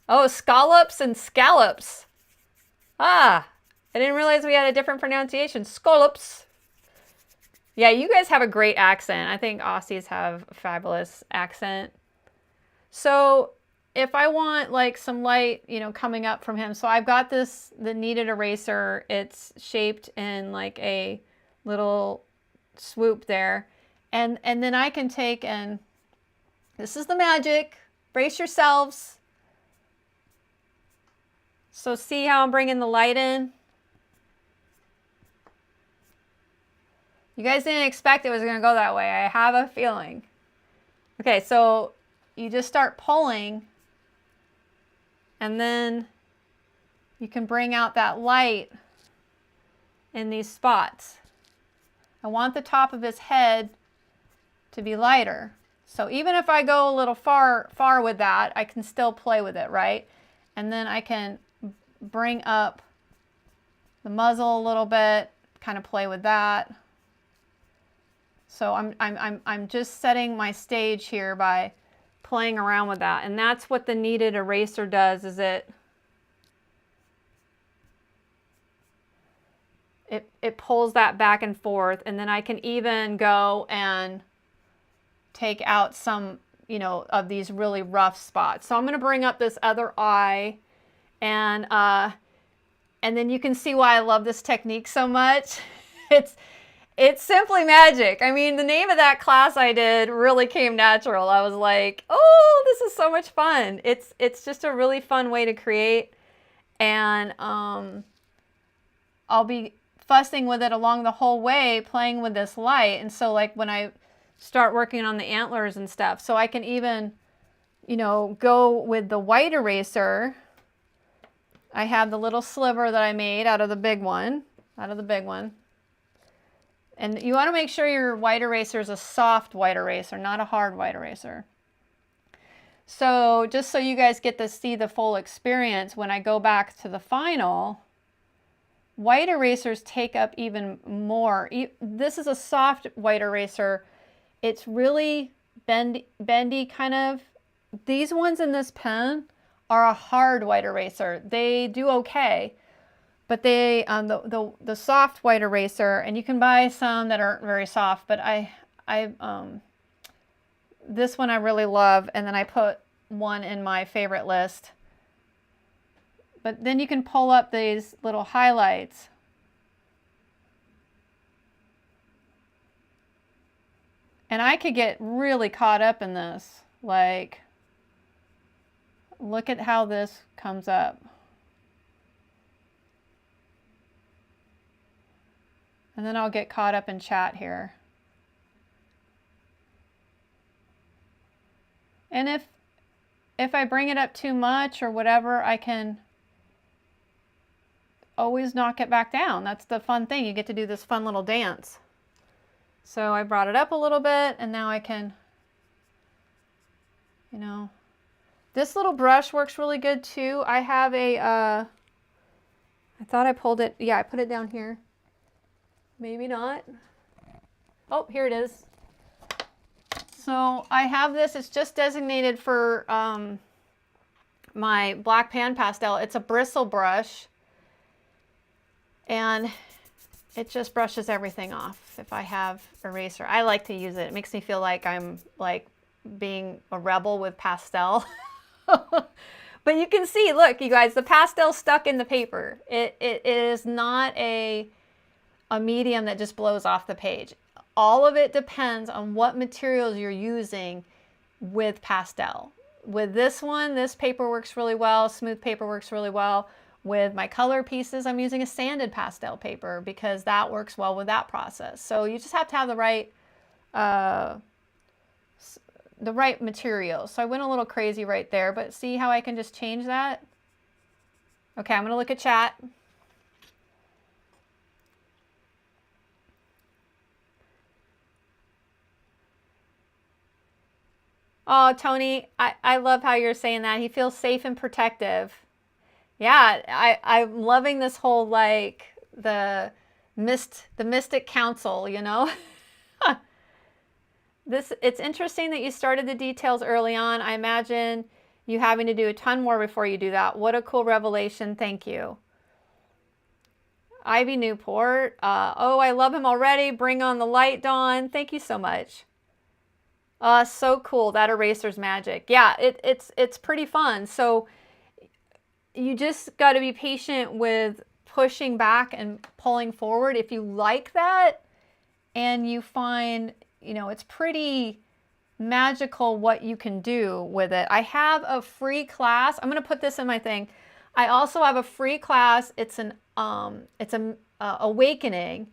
Oh, scallops and scallops. Ah, I didn't realize we had a different pronunciation. Scallops. Yeah, you guys have a great accent. I think Aussies have a fabulous accent. So if I want like some light, you know, coming up from him, so I've got the kneaded eraser. It's shaped in like a little swoop there. And then I can take, and this is the magic. Brace yourselves. So see how I'm bringing the light in? You guys didn't expect it was going to go that way. I have a feeling. Okay, so you just start pulling, and then you can bring out that light in these spots. I want the top of his head to be lighter. So even if I go a little far with that, I can still play with it, right? And then I can bring up the muzzle a little bit, kind of play with that. So I'm just setting my stage here by playing around with that. And that's what the kneaded eraser does, is it pulls that back and forth, and then I can even go and take out some, you know, of these really rough spots. So I'm going to bring up this other eye, and then you can see why I love this technique so much. It's simply magic. I mean, the name of that class I did really came natural. I was like, oh, this is so much fun. It's just a really fun way to create, and I'll be fussing with it along the whole way, playing with this light. And so like when I start working on the antlers and stuff, so I can even, you know, go with the white eraser. I have the little sliver that I made out of the big one, And you want to make sure your white eraser is a soft white eraser, not a hard white eraser. So just so you guys get to see the full experience, when I go back to the final, white erasers take up even more. This is a soft white eraser. It's really bendy kind of. These ones in this pen are a hard white eraser. They do okay, but they the soft white eraser, and you can buy some that aren't very soft, but this one I really love, and then I put one in my favorite list. But then you can pull up these little highlights. And I could get really caught up in this. Like, look at how this comes up. And then I'll get caught up in chat here. And if I bring it up too much or whatever, I can always knock it back down. That's the fun thing. You get to do this fun little dance. So I brought it up a little bit, and now I can, you know, this little brush works really good too. I have a, I thought I pulled it. Yeah, I put it down here. Maybe not. Oh, here it is. So I have this. It's just designated for my black PanPastel. It's a bristle brush. And it just brushes everything off if I have eraser. I like to use it. It makes me feel like I'm like being a rebel with pastel. But you can see, look, you guys, the pastel stuck in the paper. It is not a medium that just blows off the page. All of it depends on what materials you're using with pastel. With this one, this paper works really well. Smooth paper works really well. With my color pieces, I'm using a sanded pastel paper because that works well with that process. So you just have to have the right materials. So I went a little crazy right there, but see how I can just change that? Okay, I'm gonna look at chat. Oh, Tony, I love how you're saying that. He feels safe and protective. Yeah, I'm loving this whole, like, the mystic council, you know? It's interesting that you started the details early on. I imagine you having to do a ton more before you do that. What a cool revelation. Thank you. Ivy Newport. Oh, I love him already. Bring on the light, Dawn. Thank you so much. So cool. That eraser's magic. Yeah, it's pretty fun. So you just got to be patient with pushing back and pulling forward. If you like that and you find, you know, it's pretty magical what you can do with it. I have a free class. I'm going to put this in my thing. I also have a free class. It's an awakening,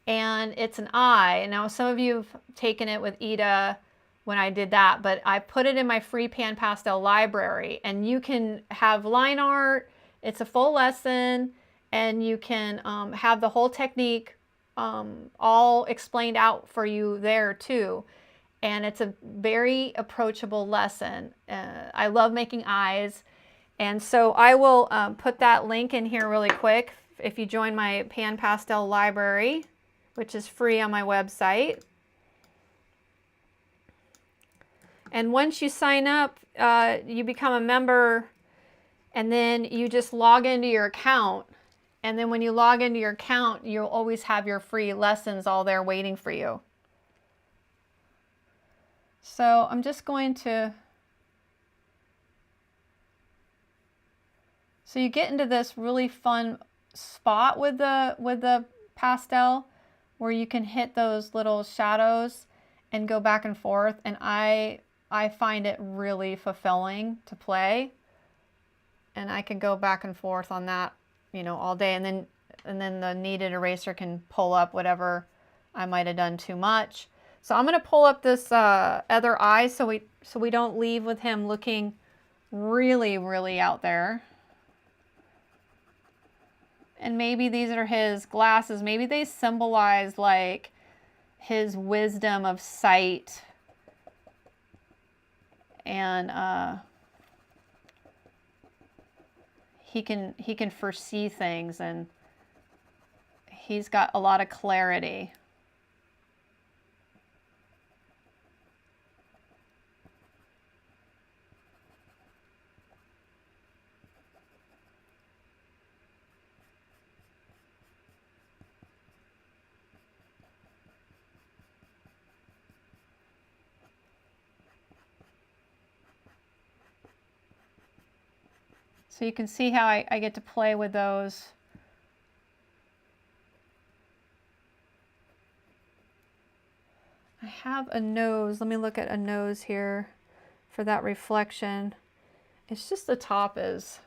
and it's an eye. Now some of you have taken it with Ida when I did that, but I put it in my free PanPastel library, and you can have line art. It's a full lesson, and you can have the whole technique all explained out for you there too. And it's a very approachable lesson. I love making eyes. And so I will put that link in here really quick if you join my PanPastel library, which is free on my website. And once you sign up, you become a member, and then you just log into your account. And then when you log into your account, you'll always have your free lessons all there waiting for you. So I'm just going to, so you get into this really fun spot with the pastel where you can hit those little shadows and go back and forth, and I find it really fulfilling to play, and I can go back and forth on that, you know, all day, and then the kneaded eraser can pull up whatever I might have done too much. So I'm going to pull up this other eye so we don't leave with him looking really, really out there. And maybe these are his glasses. Maybe they symbolize like his wisdom of sight, and he can foresee things, and he's got a lot of clarity. So you can see how I get to play with those. I have a nose. Let me look at a nose here for that reflection. It's just the top is.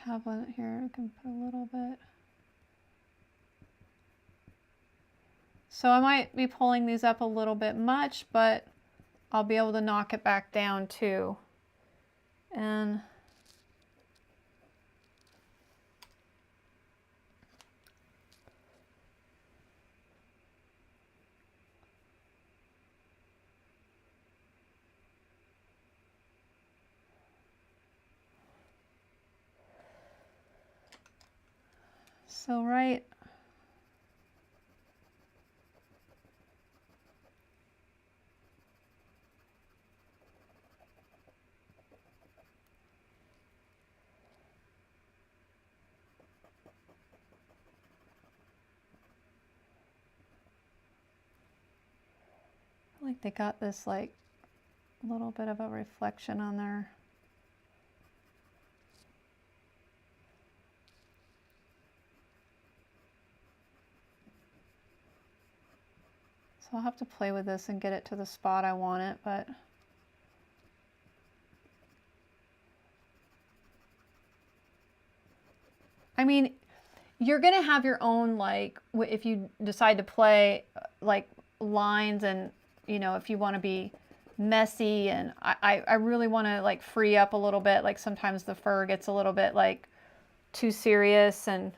Have one here, I can put a little bit. So I might be pulling these up a little bit much, but I'll be able to knock it back down too. And so right, they got this like a little bit of a reflection on there. So I'll have to play with this and get it to the spot I want it, but I mean, you're going to have your own, like, if you decide to play like lines and, you know, if you want to be messy, and I really want to like free up a little bit. Like sometimes the fur gets a little bit like too serious, and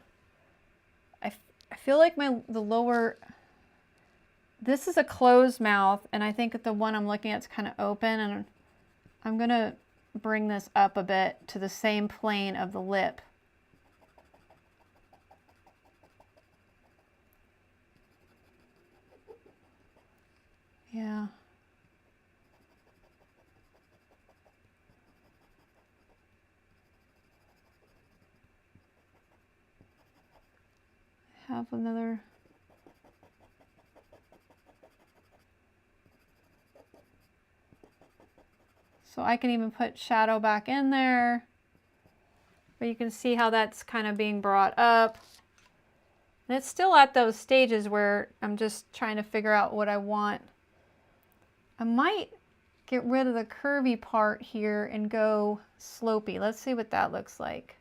I feel like the lower, this is a closed mouth, and I think the one I'm looking at is kind of open, and I'm going to bring this up a bit to the same plane of the lip. Yeah. I have another. So I can even put shadow back in there. But you can see how that's kind of being brought up. And it's still at those stages where I'm just trying to figure out what I want. I might get rid of the curvy part here and go slopey. Let's see what that looks like.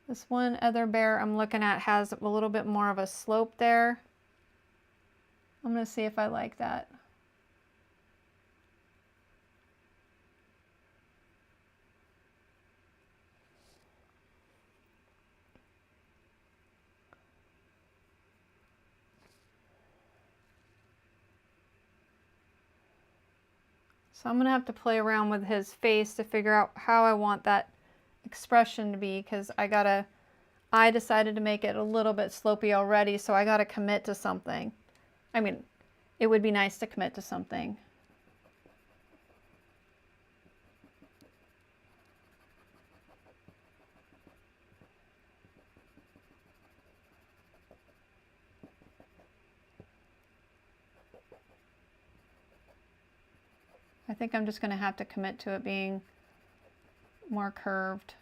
This one other bear I'm looking at has a little bit more of a slope there. I'm going to see if I like that. So I'm going to have to play around with his face to figure out how I want that expression to be, because I decided to make it a little bit slopey already, so I got to commit to something. I mean, it would be nice to commit to something. I think I'm just going to have to commit to it being more curved.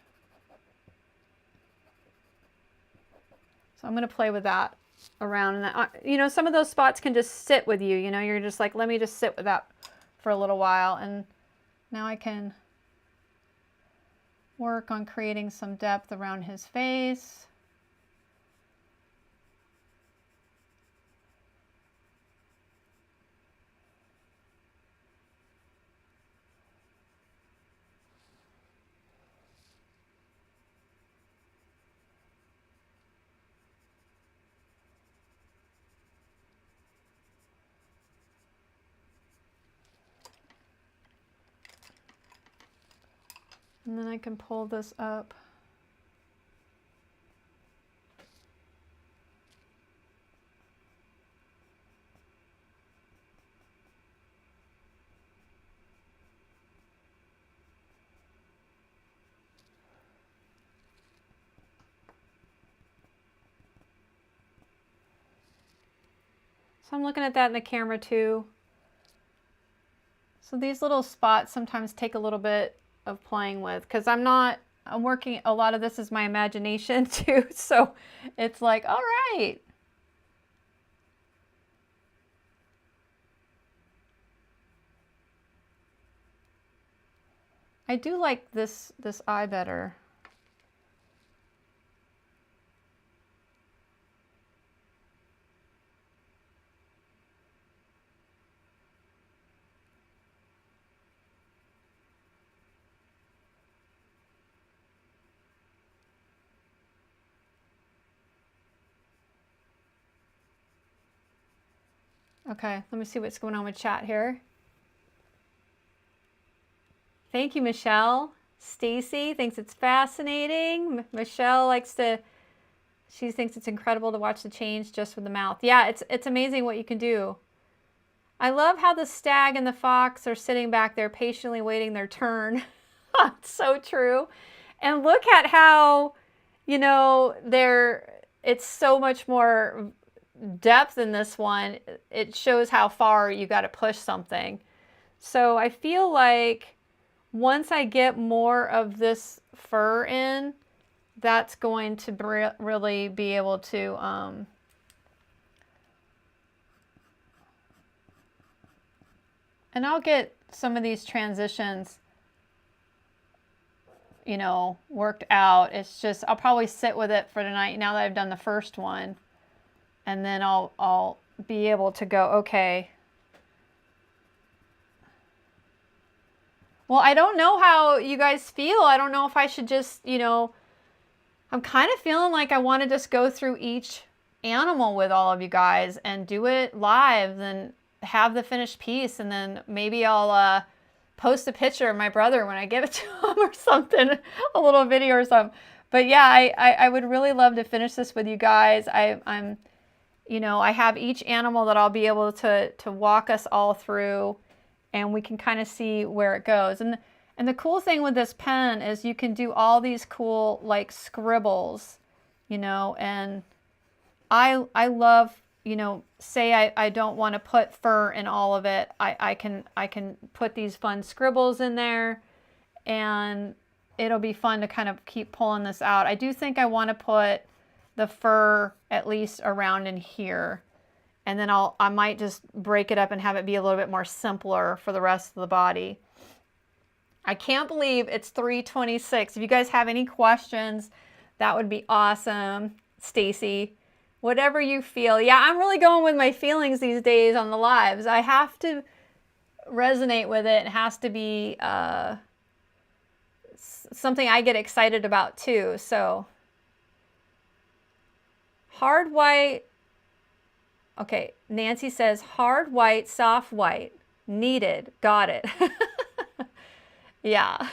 So I'm going to play with that around. And that, you know, some of those spots can just sit with you. You know, you're just like, let me just sit with that for a little while. And now I can work on creating some depth around his face. And then I can pull this up. So I'm looking at that in the camera too. So these little spots sometimes take a little bit of playing with, because I'm working, a lot of this is my imagination too, so it's like, all right. I do like this eye better. Okay, let me see what's going on with chat here. Thank you, Michelle. Stacy thinks it's fascinating. Michelle likes to, she thinks it's incredible to watch the change just with the mouth. Yeah, it's amazing what you can do. I love how the stag and the fox are sitting back there patiently waiting their turn. It's so true. And look at how, you know, it's so much more, depth in this one, it shows how far you got to push something. So I feel like once I get more of this fur in, that's going to really be able to and I'll get some of these transitions, you know, worked out. It's just, I'll probably sit with it for tonight now that I've done the first one. And then I'll be able to go, okay. Well, I don't know how you guys feel. I don't know if I should just, you know, I'm kind of feeling like I want to just go through each animal with all of you guys and do it live and have the finished piece. And then maybe I'll post a picture of my brother when I give it to him or something, a little video or something. But yeah, I would really love to finish this with you guys. I'm, you know, I have each animal that I'll be able to walk us all through, and we can kind of see where it goes. And the cool thing with this pen is you can do all these cool like scribbles, you know, and I love, you know, say I don't want to put fur in all of it. I can put these fun scribbles in there, and it'll be fun to kind of keep pulling this out. I do think I want to put the fur at least around in here, and then I might just break it up and have it be a little bit more simpler for the rest of the body. I can't believe it's 3:26. If you guys have any questions, that would be awesome. Stacy, whatever you feel. Yeah, I'm really going with my feelings these days on the lives. I have to resonate with it. It has to be something I get excited about too. So hard white. Okay, Nancy says hard white, soft white. Needed. Got it. Yeah.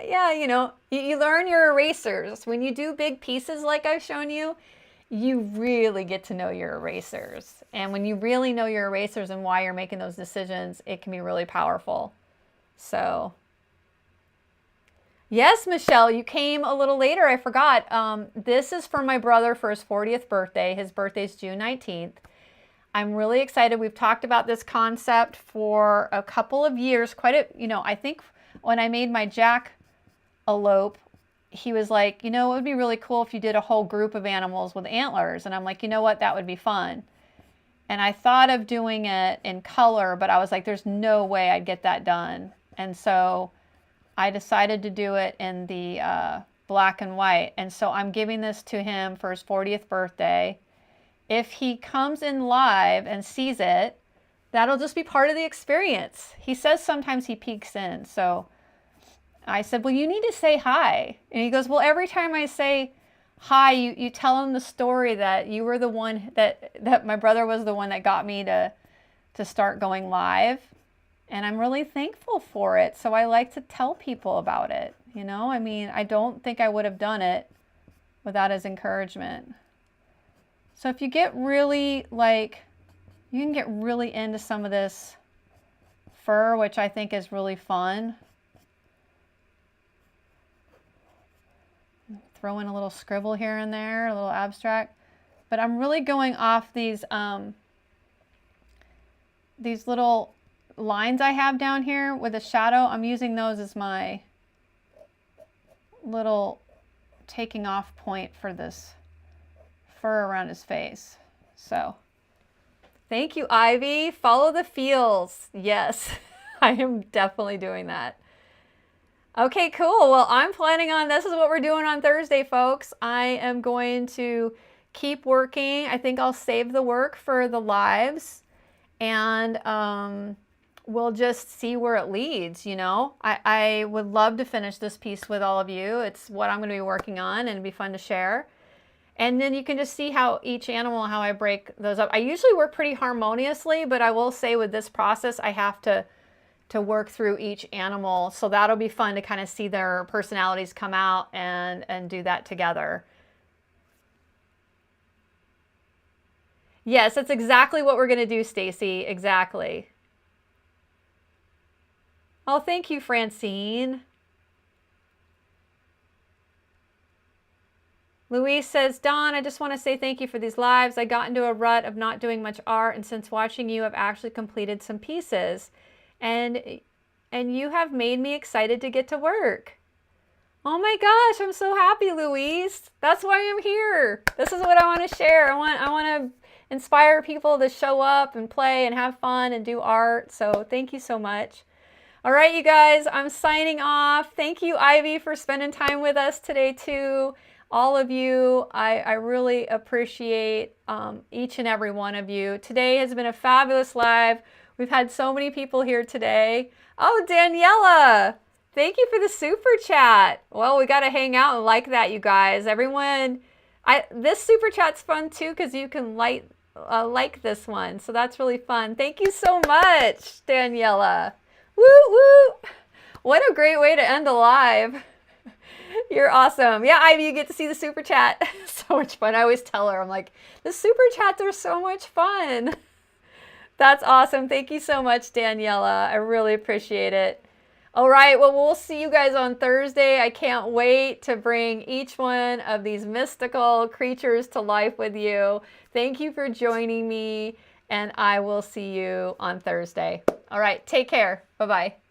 Yeah, you know, you learn your erasers. When you do big pieces like I've shown you, you really get to know your erasers. And when you really know your erasers and why you're making those decisions, it can be really powerful. So, yes, Michelle, you came a little later. I forgot. This is for my brother for his 40th birthday. His birthday's June 19th. I'm really excited. We've talked about this concept for a couple of years. You know, I think when I made my jackalope, he was like, you know, it would be really cool if you did a whole group of animals with antlers. And I'm like, you know what, that would be fun. And I thought of doing it in color, but I was like, there's no way I'd get that done. And so I decided to do it in the black and white. And so I'm giving this to him for his 40th birthday. If he comes in live and sees it, that'll just be part of the experience. He says sometimes he peeks in. So I said, well, you need to say hi. And he goes, well, every time I say hi, you tell him the story that you were the one that my brother was the one that got me to start going live. And I'm really thankful for it. So I like to tell people about it. You know, I mean, I don't think I would have done it without his encouragement. So if you get really like, you can get really into some of this fur, which I think is really fun. Throw in a little scribble here and there, a little abstract. But I'm really going off these little lines I have down here with a shadow. I'm using those as my little taking off point for this fur around his face. So thank you, Ivy. Follow the feels. Yes, I am definitely doing that. Okay, cool. Well, I'm planning on, this is what we're doing on Thursday, folks. I am going to keep working. I think I'll save the work for the lives, and we'll just see where it leads, you know. I would love to finish this piece with all of you. It's what I'm going to be working on, and it'd be fun to share. And then you can just see how each animal, how I break those up. I usually work pretty harmoniously, but I will say with this process, I have to work through each animal. So that'll be fun to kind of see their personalities come out and do that together. Yes, that's exactly what we're going to do, Stacy. Exactly. Oh, thank you, Francine. Louise says, Dawn, I just want to say thank you for these lives. I got into a rut of not doing much art, and since watching you, I've actually completed some pieces. And you have made me excited to get to work. Oh my gosh, I'm so happy, Louise. That's why I'm here. This is what I want to share. I want to inspire people to show up and play and have fun and do art. So thank you so much. All right, you guys, I'm signing off. Thank you, Ivy, for spending time with us today too. All of you, I really appreciate each and every one of you. Today has been a fabulous live. We've had so many people here today. Oh, Daniela, thank you for the super chat. Well, we got to hang out and like that, you guys. Everyone, this super chat's fun too because you can like this one. So that's really fun. Thank you so much, Daniela. Woo, woo. What a great way to end a live. You're awesome. Yeah, Ivy, you get to see the super chat. So much fun. I always tell her, I'm like, the super chats are so much fun. That's awesome. Thank you so much, Daniela. I really appreciate it. All right, well, we'll see you guys on Thursday. I can't wait to bring each one of these mystical creatures to life with you. Thank you for joining me, and I will see you on Thursday. All right, take care. Bye-bye.